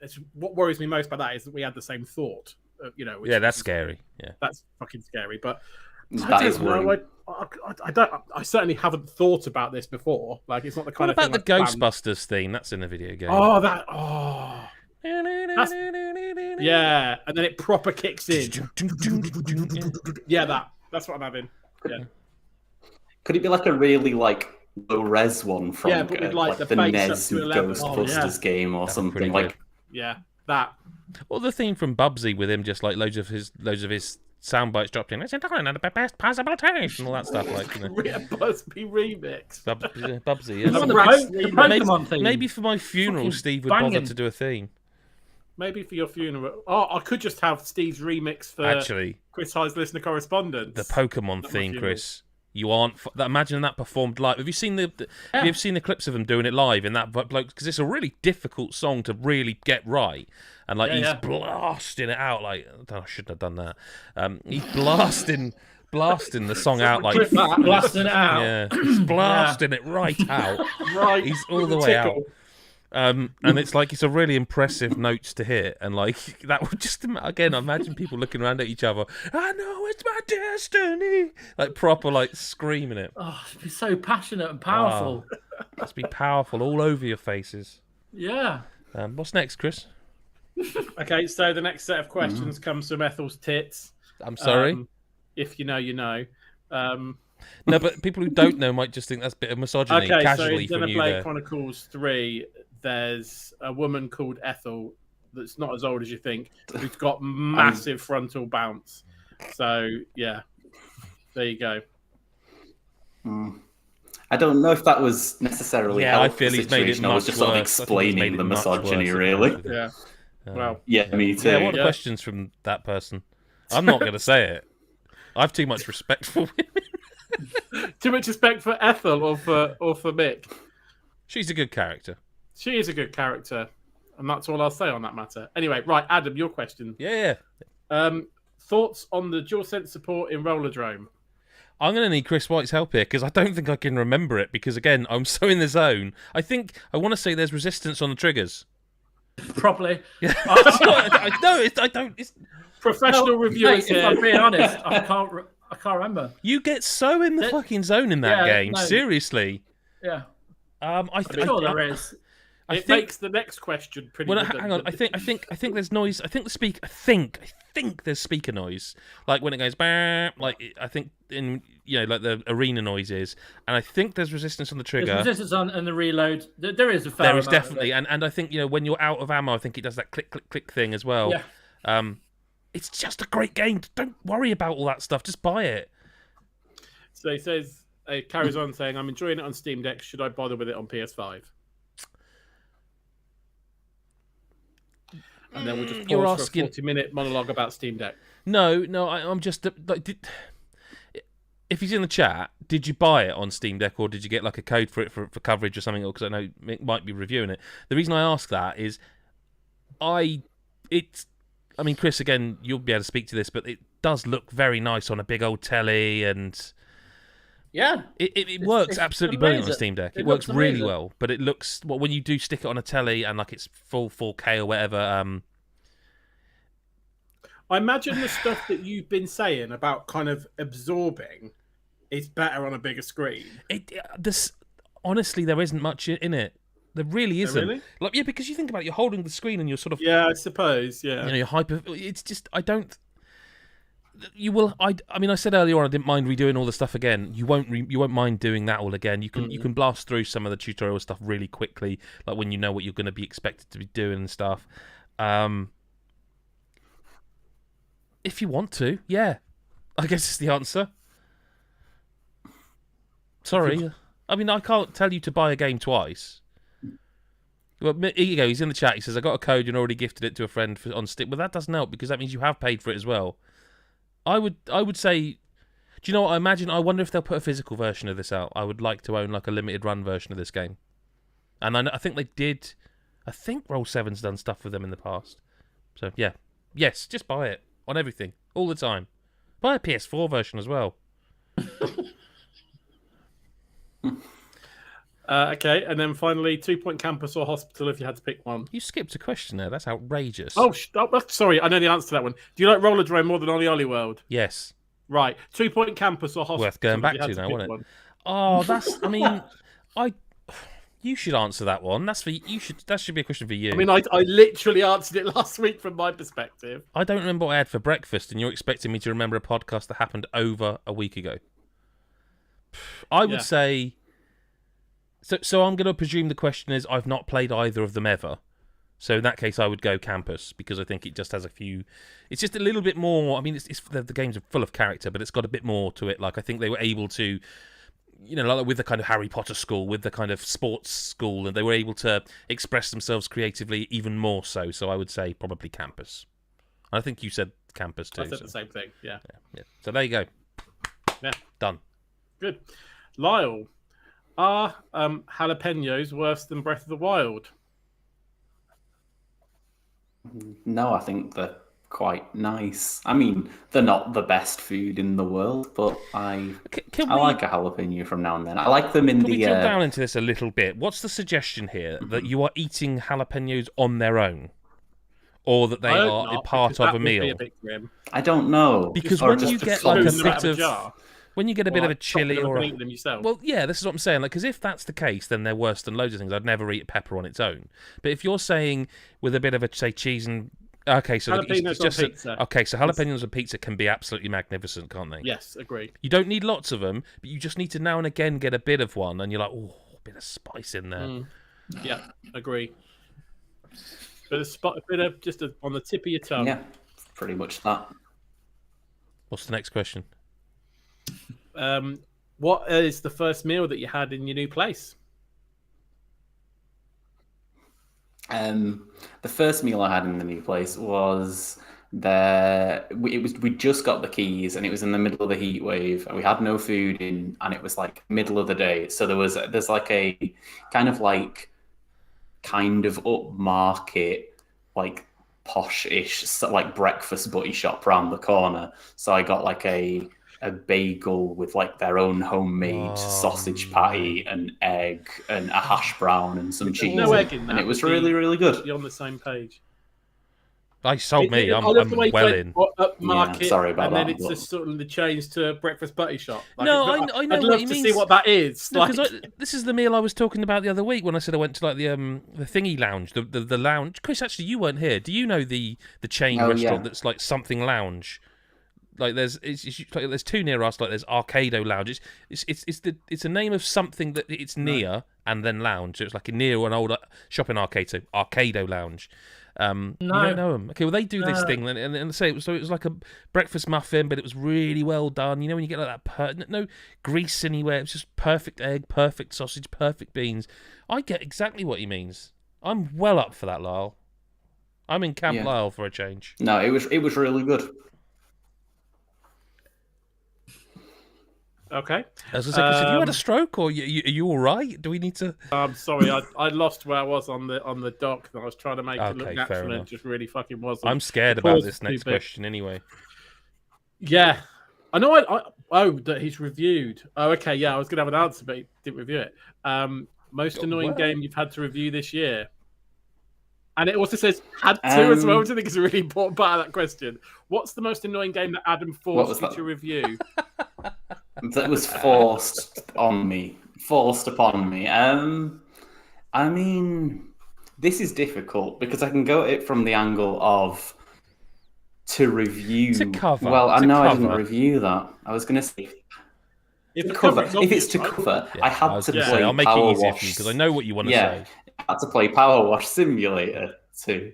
It's, what worries me most about that is that we had the same thought. Which Yeah, that's scary. Yeah. That's fucking scary. But That is worrying. I don't. I certainly haven't thought about this before. Like, it's not the kind What of about thing the I've planned. Ghostbusters theme? That's in a video game. Yeah, and then it proper kicks in. Yeah, that's what I'm having. Yeah, Could it be like a really low res one from Yeah, but with, like, the the bass NES up to 11. Ghostbusters game or That'd be pretty something? good. yeah, that. Or the theme from Bubsy with him just like loads of his sound bites dropped in. It's entirely the best possible taste and all that stuff. Like, Busby remix. Bubsy. It's Yes. on the Braxton Pokemon theme. Maybe for my funeral, Fucking Steve would bother banging. to do a theme. Maybe for your funeral. Oh, I could just have Steve's remix for Actually, Chris High's listener correspondence. the Pokemon At my theme, funeral. Chris. You aren't. Imagine that performed live. Have you seen You've seen the clips of him doing it live in that bloke? Because it's a really difficult song to really get right, and like he's blasting it out. Like, I shouldn't have done that. He's blasting the song out like Clip that. blasting it out. yeah, he's blasting it right out. Right, He's all with the a way out. tickle. And it's like it's a really impressive notes to hit, and like that would just again imagine people looking around at each other. I know it's my destiny, like proper like screaming it. Oh, it'd be so passionate and powerful. Must be powerful all over your faces. Yeah. What's next, Chris? Okay, so the next set of questions comes from Ethel's tits. I'm sorry. If you know, you know. No, but people who don't know might just think that's a bit of misogyny. Okay, so Casually in from you Xenoblade there. Chronicles 3, there's a woman called Ethel that's not as old as you think, who's got massive frontal bounce. So, yeah, there you go. I don't know if that was necessarily Yeah, I helped feel the he's made it situation. I was much just sort of worse. I think he's made explaining it the much misogyny, worse, really. to be honest with you. Yeah. Well, Yeah, me too. Yeah, what are the Yeah. questions from that person? I'm not going to say it. I have too much respect for women. too much respect for Ethel or for Mick. She's a good character. She is a good character. And that's all I'll say on that matter. Anyway, right, Adam, your question. Yeah. Thoughts on the DualSense support in Rollerdrome? I'm going to need Chris White's help here because I don't think I can remember it because, again, I'm so in the zone. I want to say there's resistance on the triggers. Properly. Yeah. I don't. It's... Professional reviewers If I'm being honest, I can't remember. You get so in the fucking zone in that game. No. Seriously. Yeah. I'm sure there is. It makes the next question pretty. Well, hang on. I think there's noise. I think there's speaker noise, like when it goes bam. Like I think in like the arena noises, and I think there's resistance on the trigger. There's resistance on and the reload. There is a fair There is amount definitely, and I think when you're out of ammo, I think it does that click click click thing as well. Yeah. It's just a great game. Don't worry about all that stuff. Just buy it. So he says, carries on saying, "I'm enjoying it on Steam Deck. Should I bother with it on PS5?" And then we'll just pause for a 40-minute monologue about Steam Deck. No, I'm just if he's in the chat, did you buy it on Steam Deck or did you get like a code for it for coverage or something? Because I know Mick might be reviewing it. The reason I ask that is, Chris, again, you'll be able to speak to this, but it does look very nice on a big old telly, and it works absolutely brilliant on a Steam Deck. It works really well, but it looks when you do stick it on a telly and like it's full 4K or whatever. I imagine the stuff that you've been saying about kind of absorbing is better on a bigger screen. Honestly, there isn't much in it. There really isn't. Really? Like, yeah, because you think about it, you're holding the screen and you're sort of... Yeah, I suppose, yeah. You're hyper... It's just, I don't... You will... I said earlier on I didn't mind redoing all the stuff again. You won't mind doing that all again. You can blast through some of the tutorial stuff really quickly, like when you know what you're going to be expected to be doing and stuff. If you want to, yeah. I guess it's the answer. Sorry. I can't tell you to buy a game twice. Well, here you go. He's in the chat. He says, I got a code and already gifted it to a friend on Steam. Well, that doesn't help because that means you have paid for it as well. I would say, do you know what I imagine? I wonder if they'll put a physical version of this out. I would like to own like a limited run version of this game. And I think they did. I think Roll7's done stuff with them in the past. So, yeah. Yes, just buy it on everything, all the time. Buy a PS4 version as well. Okay, and then finally, 2 Point Campus or Hospital if you had to pick one. You skipped a question there. That's outrageous. Oh, sorry, I know the answer to that one. Do you like Rollerdrome more than Ollie Ollie World? Yes. Right, 2 Point Campus or Hospital. Worth going back to now, wasn't it? Oh, that's. You should answer that one. That should be a question for you. I literally answered it last week from my perspective. I don't remember what I had for breakfast, and you're expecting me to remember a podcast that happened over a week ago. I would say. So I'm going to presume the question is I've not played either of them ever. So in that case, I would go Campus because I think it just has a few. It's just a little bit more. The games are full of character, but it's got a bit more to it. Like I think they were able to, like with the kind of Harry Potter school, with the kind of sports school, and they were able to express themselves creatively even more so. So I would say probably Campus. I think you said Campus too. I said the same thing. Yeah. So there you go. Yeah. Done. Good. Lyle. Are jalapenos worse than Breath of the Wild? No, I think they're quite nice. They're not the best food in the world, but I like a jalapeno from now and then. I like them in Can we drill down into this a little bit? What's the suggestion here? That you are eating jalapenos on their own? Or that they are a part of a meal? I don't know. Because when you get like a bit of... When you get a bit of a chili or eat them yourself. Well, yeah, this is what I'm saying. Because if that's the case, then they're worse than loads of things. I'd never eat pepper on its own. But if you're saying with a bit of say cheese and so jalapenos on pizza. So jalapenos on pizza can be absolutely magnificent, can't they? Yes, agree. You don't need lots of them, but you just need to now and again get a bit of one, and you're like, oh, a bit of spice in there. Yeah, agree. But a bit of just on the tip of your tongue. Yeah, pretty much that. What's the next question? What is the first meal that you had in your new place? The first meal I had in the new place was we just got the keys and it was in the middle of the heat wave and we had no food in and it was like middle of the day. So there's like a kind of kind of upmarket, like posh-ish, like breakfast butty shop round the corner. So I got like a bagel with like their own homemade sausage patty, an egg, and a hash brown, and some cheese. No egg in that. And it was really, really good. You're on the same page. I sold me. I'm love the way well you in. Up market, Yeah, sorry about and that, then it's but- just sort of the change to breakfast butty shop. Like, No, I know I'd what love he to see means. what that is. No, Like, because this is the meal I was talking about the other week when I said I went to like the thingy lounge, the lounge. Chris, actually, you weren't here. Do you know the chain restaurant that's like something lounge? Like there's like, there's two near us. Like there's Arcado Lounge. It's a name of something that it's near and then lounge. So it's like near an old shopping arcade. So Arcado Lounge. You don't know them. Okay, well they do this thing and say so. It was like a breakfast muffin, but it was really well done. You know when you get like that no grease anywhere. It was just perfect egg, perfect sausage, perfect beans. I get exactly what he means. I'm well up for that, Lyle. I'm in Camp Lyle for a change. No, it was really good. okay. I was going to say, Chris, have you had a stroke or are you all right? Do we need to? I'm sorry, I lost where I was on the dock. And I was trying to make it look Okay, natural, fair and it enough. just really fucking wasn't. I'm scared The about pause this is next too big. question anyway. Yeah, I know. That he's reviewed. Oh, okay. Yeah, I was gonna have an answer, but he didn't review it. Most annoying game you've had to review this year, and it also says had to as well, which I think is a really important part of that question. What's the most annoying game that Adam forced you to review? That was forced upon me. I mean, this is difficult because I can go at it from the angle of to review. To cover. Well, I To know I cover. didn't review that. I was going to say If cover. If it's to cover, I had to play I'll make Power it easier Wash. for you because I know what you want to say. I had to play Power Wash Simulator to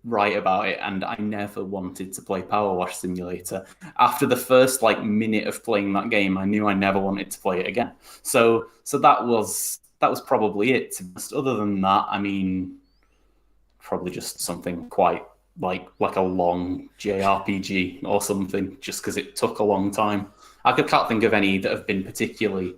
write about it, and I never wanted to play Power Wash Simulator. After the first minute of playing that game, I knew I never wanted to play it again. So that was probably it. Other than that, I mean, probably just something quite like a long JRPG or something, just because it took a long time. I can't think of any that have been particularly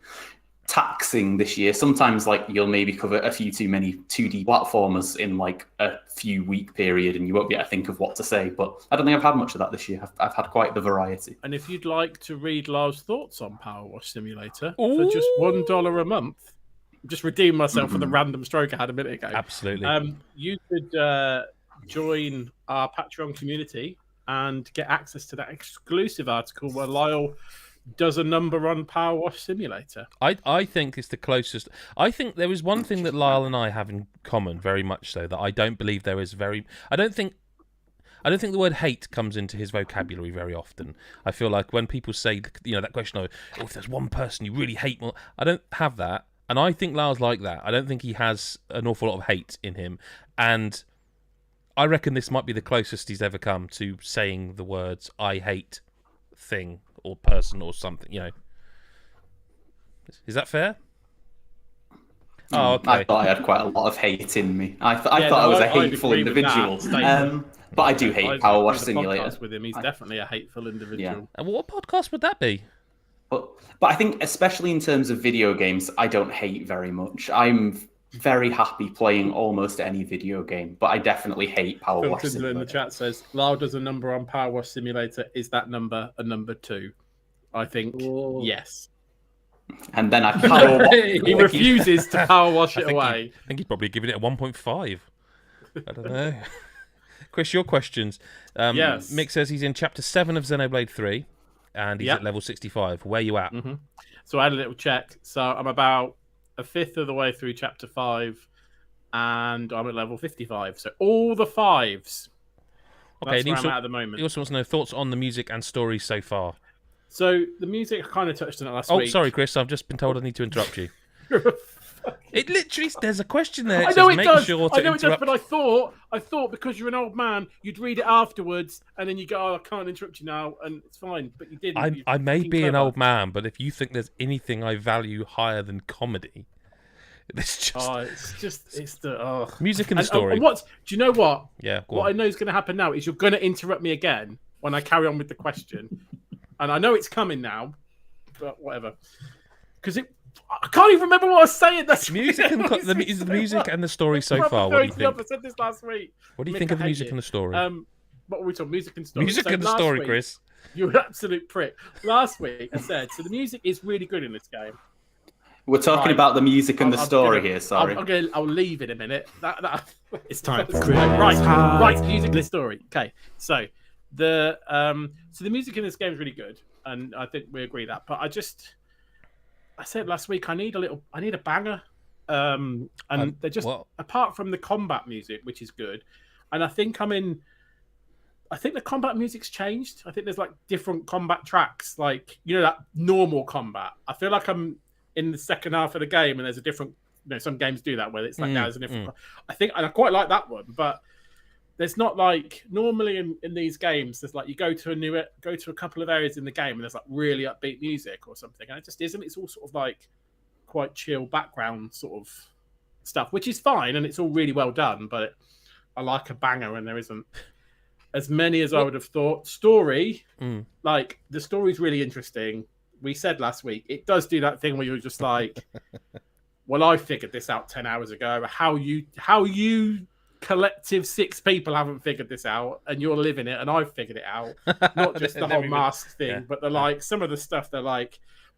taxing this year. Sometimes you'll maybe cover a few too many 2D platformers in a few week period and you won't be able to think of what to say, but I don't think I've had much of that this year. I've had quite the variety. And if you'd like to read Lyle's thoughts on Power Wash Simulator for just $1 a month, just redeem myself for the random stroke I had a minute ago. Absolutely. You could join our Patreon community and get access to that exclusive article where Lyle does a number on Power Wash Simulator. I think it's the closest. I think there is one thing that Lyle and I have in common, very much so, that I don't believe there is I don't think the word hate comes into his vocabulary very often. I feel like when people say, that question of, if there's one person you really hate, well, I don't have that. And I think Lyle's like that. I don't think he has an awful lot of hate in him. And I reckon this might be the closest he's ever come to saying the words, I hate thing or person or something, Is that fair? Oh, okay. I thought I had quite a lot of hate in me. I thought I was a hateful individual. But I do hate Power Wash Simulator. With him, he's definitely a hateful individual. Yeah. And what podcast would that be? But I think, especially in terms of video games, I don't hate very much. I'm very happy playing almost any video game, but I definitely hate Power Wash Phil Tindler in the Simulator. chat says, Lyle does a number on Power Wash Simulator. Is that number a number 2? I think yes. And then I Power Wash. He refuses to Power Wash it away. I think he'd probably give it a 1.5. I don't know. Chris, your questions. Yes. Mick says he's in Chapter 7 of Xenoblade 3, and he's at level 65. Where you at? Mm-hmm. So I had a little check. So I'm about a fifth of the way through Chapter 5, and I'm at level 55. So all the 5s. Okay, That's where I'm at the moment. He also wants to know thoughts on the music and story so far. So the music, I kind of touched on it last week. Oh, sorry, Chris. I've just been told I need to interrupt you. It literally, there's a question there. I know says, it does. Sure to I know it does, interrupt. but I thought because you're an old man, you'd read it afterwards, and then you go, "Oh, I can't interrupt you now," and it's fine. But you didn't. I may fucking be an clever. old man, but if you think there's anything I value higher than comedy, it's just it's the music and the story. And what do you know? What? Yeah. Go What on. I know is going to happen now is you're going to interrupt me again when I carry on with the question, and I know it's coming now, but whatever. Because I can't even remember what I was saying. That's Music and the music and the story so far. What do you think? I said this last week. What do you think of the music and the story? What were we talking? Music and story. Music and the story, week, Chris. You're an absolute prick. Last week I said so. The music is really good in this game. We're talking about the music and the story here. Sorry, I'll leave in a minute. It's time for Chris. Right. Music and the story. Okay, so the music in this game is really good, and I think we agree that. But I said last week I need a banger, and they're just apart from the combat music, which is good, and I think the combat music's changed. I think there's like different combat tracks, like that normal combat. I feel like I'm in the second half of the game, and there's a different. Some games do that where it's like there's a different. I think, and I quite like that one, but there's not like normally in these games. There's like you go to a couple of areas in the game, and there's like really upbeat music or something, and it just isn't. It's all sort of like quite chill background sort of stuff, which is fine, and it's all really well done. But I like a banger, and there isn't as many as I would have thought. Story, like the story's really interesting. We said last week it does do that thing where you're just like, well, I figured this out 10 hours ago. How you collective 6 people haven't figured this out, and you're living it, and I've figured it out. Not just the whole mask thing, but some of the stuff they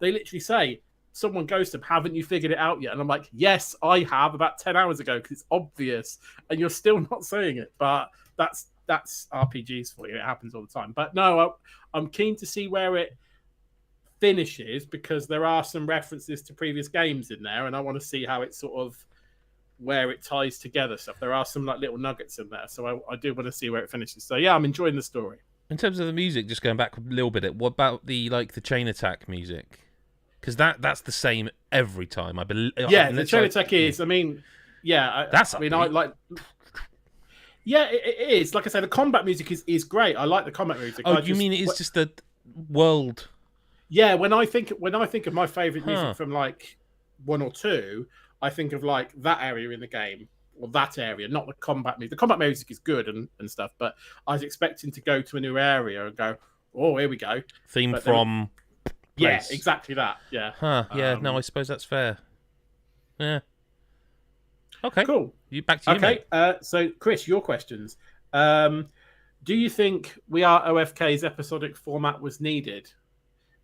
literally say, someone goes to them, haven't you figured it out yet? And I'm like, yes, I have about 10 hours ago, because it's obvious, and you're still not saying it. But that's RPGs for you. It happens all the time. But no, I'm keen to see where it finishes, because there are some references to previous games in there, and I want to see how it sort of where it ties together stuff. There are some like little nuggets in there, so I do want to see where it finishes. So yeah, I'm enjoying the story. In terms of the music, just going back a little bit, what about the chain attack music? Because that's the same every time. I believe. Yeah, the chain attack is. I mean, yeah. I like. Yeah, it is. Like I said, the combat music is great. I like the combat music. Oh, you mean it is just the world? Yeah, when I think of my favorite music from like 1 or 2, I think of like that area in the game, or that area, not the combat music. The combat music is good and stuff, but I was expecting to go to a new area and go, oh, here we go. Theme from place. Yeah, exactly that. Yeah. Yeah, no, I suppose that's fair. Yeah. Okay. Cool. Back to you, okay, so Chris, your questions. Do you think We Are OFK's episodic format was needed?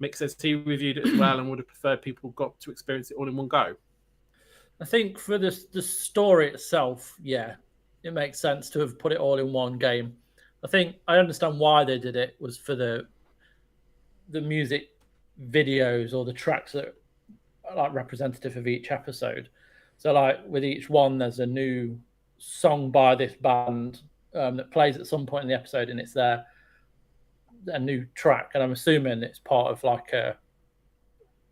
Mick says he reviewed it as well and would have preferred people got to experience it all in one go. I think for the story itself, yeah, it makes sense to have put it all in one game. I think I understand why they did it was for the music videos or the tracks that are like representative of each episode. So like with each one, there's a new song by this band that plays at some point in the episode, and it's a new track, and I'm assuming it's part of like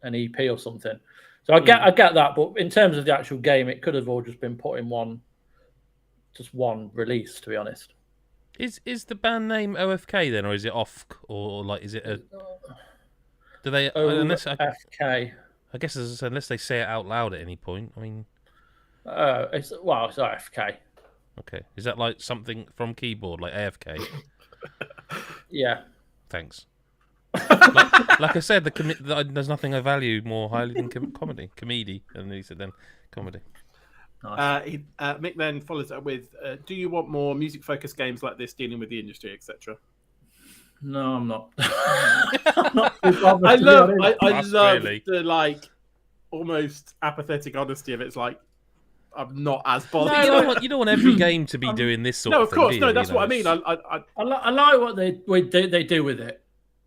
an EP or something. So I get that, but in terms of the actual game, it could have all just been put in one release, to be honest. Is the band name OFK then, or is it OFK, or like is it a? Do they? OFK. I guess unless they say it out loud at any point. I mean, it's OFK. Okay, is that like something from keyboard, like AFK? Yeah. Thanks. like I said, there's nothing I value more highly than comedy. And he said then comedy. Nice. Mick then follows up with, do you want more music-focused games like this dealing with the industry, etc.? No, I'm not. I love the like almost apathetic honesty of it. It's like, I'm not as bothered. No, you don't want every game to be doing this sort of thing. No, of course, no. That's what I mean. I like what they do with it,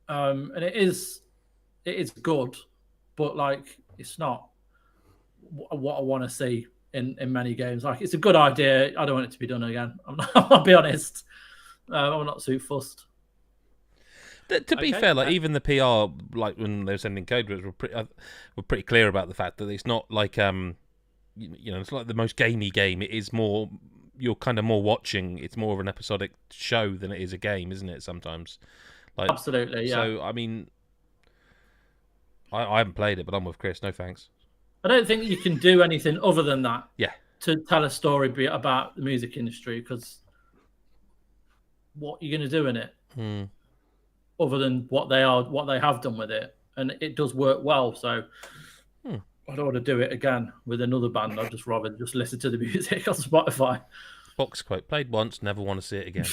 and it is good, but like it's not what I want to see in many games. Like it's a good idea. I don't want it to be done again. I'll be honest. I'm not too fussed. To be fair, like even the PR, like when they were sending code, were pretty clear about the fact that it's not like it's like the most gamey game. It is more, you're kind of more watching. It's more of an episodic show than it is a game, isn't it? Sometimes, like absolutely, yeah. So I mean, I haven't played it, but I'm with Chris. No thanks. I don't think you can do anything other than that. Yeah. To tell a story about the music industry, because what you're going to do in it, other than what they have done with it, and it does work well. So, I don't want to do it again with another band. I'd just rather just listen to the music on Spotify. Box quote: played once, never want to see it again.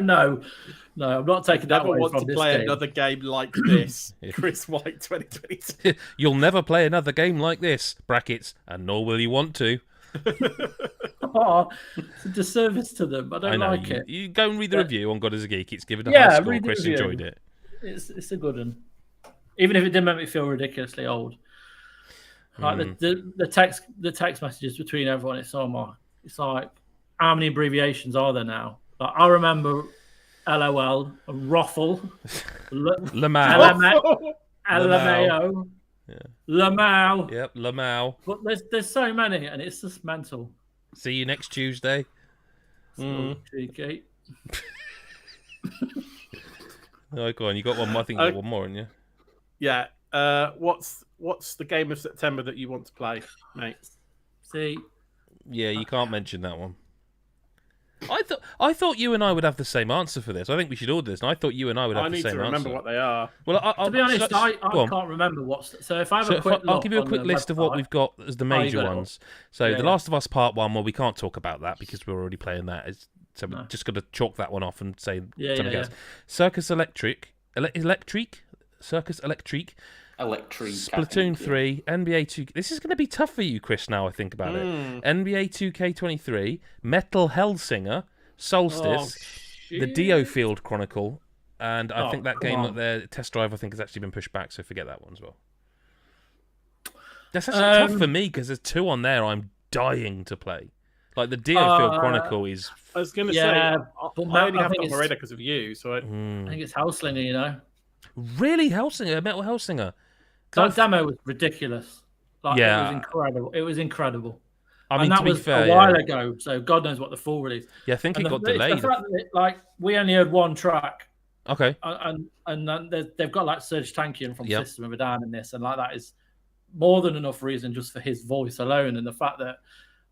No, I'm not taking that Never away want from to this play game. another game like this. Yeah. Chris White 2022. You'll never play another game like this. Brackets, and nor will you want to. Oh, it's a disservice to them. I don't like it. You go and read the review on God is a Geek. It's given a Yeah, high score. read the Chris review. enjoyed it. It's a good one, even if it didn't make me feel ridiculously old. Like the text messages between everyone. It's like how many abbreviations are there now? Like, I remember LOL, Ruffle, Lamau. LMAO, Lamau. Yep, Lamau. But there's so many, and it's just mental. See you next Tuesday. So cheeky. Oh, go on. You got one more. I think you got one more, haven't you? Yeah. What's the game of September that you want to play, mate? See, Yeah, you can't mention that one. I thought you and I would have the same answer for this. I think we should all do this. And I thought you and I would have I the need same to remember answer. what they are. Well, to be honest, I go on. can't remember what's. So if I have So a quick I'll look give you a on quick the list of what website- we've got as the major got it all. ones. So Yeah, The yeah. Last of Us Part 1, well, we can't talk about that because we're already playing that. So No. we're just going to chalk that one off and say Yeah, something yeah, else. Circus Electric, Circus Electric, Electric. Splatoon 3, NBA 2. This is going to be tough for you, Chris, now I think about it. NBA 2K23, Metal Hellsinger, Solstice, the Dio Field Chronicle, and I think that come game on. up there, Test Drive, I think has actually been pushed back, so forget that one as well. That's actually tough for me because there's two on there I'm dying to play. Like the Dio Field Chronicle is. I was going to Yeah, say, but I only I have it think on my it's- radar because of you. So I think it's Hellslinger, you know. Really, Hellsinger, Metal Hellsinger. That demo was ridiculous. Like, Yeah. it was incredible. It was incredible. I mean, and that to be was fair, a while yeah. ago, so God knows what the full release. Yeah, I think And it got it's delayed. The fact that like we only heard one track, Okay. and then they've got like Serge Tankian from Yep. System of a Down in this, and like that is more than enough reason just for his voice alone, and the fact that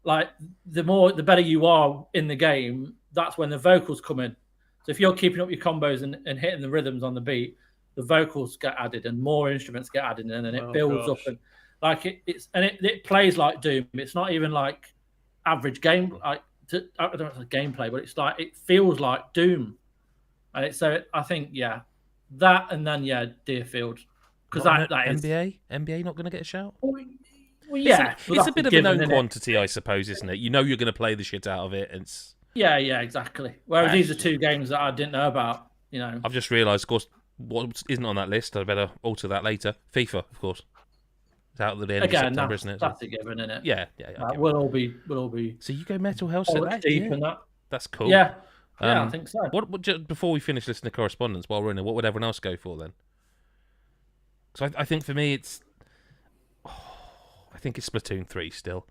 like the better you are in the game, that's when the vocals come in. So if you're keeping up your combos and hitting the rhythms on the beat, the vocals get added and more instruments get added in, and it builds up and like it plays like Doom. It's not even like average game. Like I don't know if it's gameplay, but it's like it feels like Doom. And I think that and then Deerfield because that is NBA not going to get a shout. well, yeah. It's a bit of a known quantity, I suppose, isn't it? You know you're going to play the shit out of it. It's Yeah, exactly. Whereas these are two games that I didn't know about. You know, I've just realised, of course, what isn't on that list. I better alter that later. FIFA, of course. It's out at the end of September, isn't it? That's a given, isn't it? Yeah. Like, we'll all be. So you go Metal Hellsinger. Deep in that. That's cool. Yeah, I think so. What just before we finish listening to correspondence while we're in it, what would everyone else go for then? Because I think for me it's, I think it's Splatoon 3 still.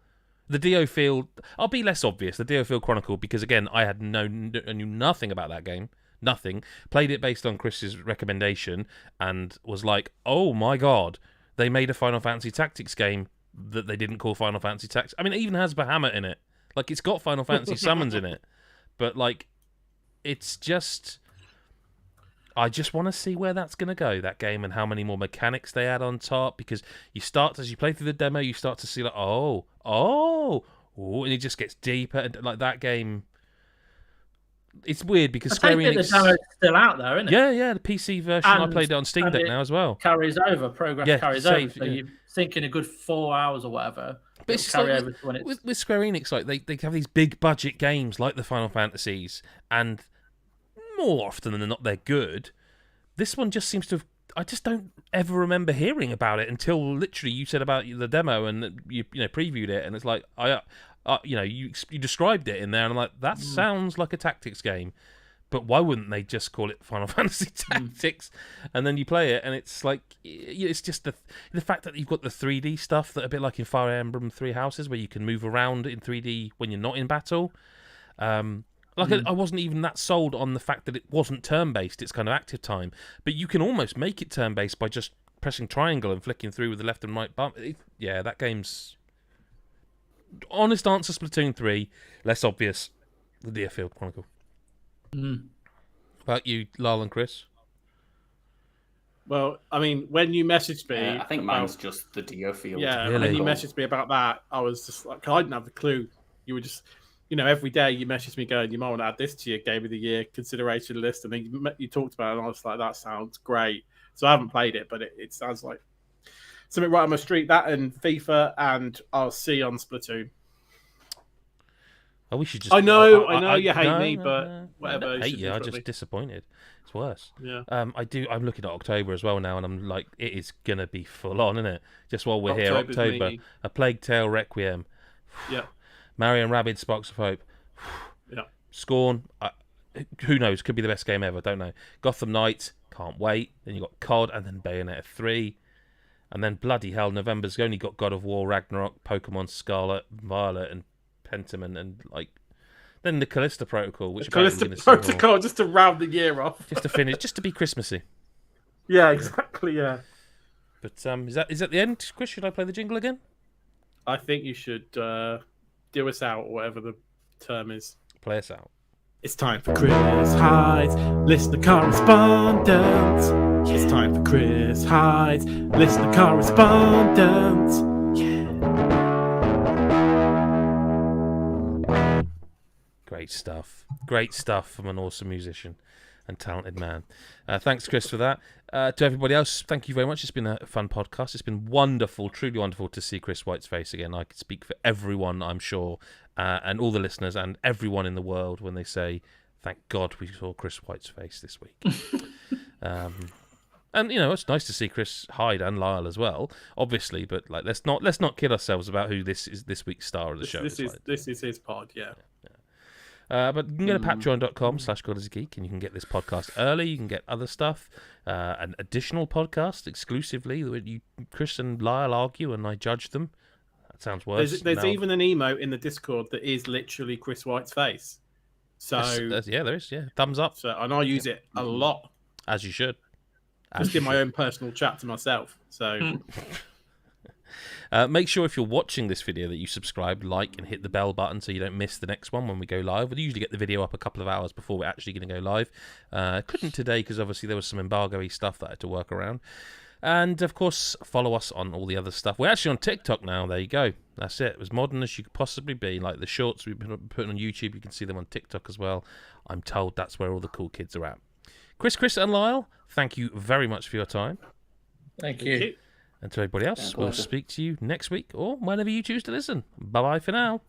The Dio Field, I'll be less obvious. The Dio Field Chronicle, because again I knew nothing about that game, nothing. Played it based on Chris's recommendation and was like, oh my god, they made a Final Fantasy Tactics game that they didn't call Final Fantasy Tactics. I mean, it even has Bahamut in it. Like it's got Final Fantasy summons in it, but like. It's just, I just want to see where that's going to go, that game, and how many more mechanics they add on top. Because as you play through the demo, you start to see like, and it just gets deeper. And like that game, it's weird because Square Enix. The demo's still out there, isn't it? Yeah, the PC version. I played it on Steam Deck now as well. Carries over, progress carries saved, over. So you're thinking a good 4 hours or whatever. But it's just carry like, over to when it's... with Square Enix, like they have these big budget games like the Final Fantasies, and more often than not, they're good. This one just seems to have. I just don't ever remember hearing about it until literally you said about the demo and you previewed it, and it's like you described it in there, and I'm like, that sounds like a tactics game, but why wouldn't they just call it Final Fantasy Tactics? And then you play it, and it's like it's just the fact that you've got the 3D stuff that a bit like in Fire Emblem Three Houses, where you can move around in 3D when you're not in battle. I wasn't even that sold on the fact that it wasn't turn-based, it's kind of active time. But you can almost make it turn-based by just pressing triangle and flicking through with the left and right bump. That game's... Honest answer, Splatoon 3. Less obvious, the Deerfield Chronicle. About you, Lyle and Chris? Well, I mean, when you messaged me, I think mine's just the Dio field. yeah, Really? when you messaged me about that, I was just like, I didn't have a clue. You were just, every day you messaged me going, you might want to add this to your game of the year consideration list, and then you talked about it, and I was like, that sounds great. So I haven't played it, but it sounds like something right on my street. That and FIFA, and I'll see on Splatoon. Oh, we should just. I know you hate me, but no, whatever. I don't hate you. I'm differently. just disappointed. It's worse. Yeah. I'm looking at October as well now, and I'm like, it is gonna be full on, isn't it? Just while we're October's here, October, meaty. A Plague Tale Requiem, Yeah. Mario and Rabbids Sparks of Hope, Yeah. Scorn. Who knows? Could be the best game ever. Don't know. Gotham Knights. Can't wait. Then you got COD, and then Bayonetta 3. And then bloody hell, November's only got God of War, Ragnarok, Pokemon Scarlet, Violet, and Pentiment, and then the Callisto Protocol, which Callisto Protocol, just to round the year off, just to finish, just to be Christmassy. Yeah, exactly. Yeah. But is that the end, Chris? Should I play the jingle again? I think you should do us out, or whatever the term is. Play us out. It's time for Chris Hyde's Listener Correspondence. It's time for Chris Hyde's Listener Correspondence. Great stuff from an awesome musician and talented man. Thanks, Chris, for that. To everybody else, thank you very much. It's been a fun podcast. It's been wonderful, truly wonderful to see Chris White's face again. I could speak for everyone, I'm sure, and all the listeners and everyone in the world when they say, thank God we saw Chris White's face this week. And it's nice to see Chris Hyde and Lyle as well, obviously. But let's not kid ourselves about who this week's star of the show. This is his pod, yeah. But you can go to patreon.com/GodIsAGeek and you can get this podcast early. You can get other stuff, an additional podcast exclusively that Chris and Lyle argue and I judge them. That sounds worse. There's even an emote in the Discord that is literally Chris White's face. So there is. Yeah, thumbs up. So and I use it a lot, as you should. Just in my own personal chat to myself. So. Make sure if you're watching this video that you subscribe, like, and hit the bell button so you don't miss the next one when we go live. We usually get the video up a couple of hours before we're actually going to go live. Couldn't today because obviously there was some embargo-y stuff that I had to work around. And, of course, follow us on all the other stuff. We're actually on TikTok now. There you go. That's it. As modern as you could possibly be. Like the shorts we've been putting on YouTube, you can see them on TikTok as well. I'm told that's where all the cool kids are at. Chris, and Lyle, thank you very much for your time. Thank you. And to everybody else, we'll speak to you next week or whenever you choose to listen. Bye-bye for now.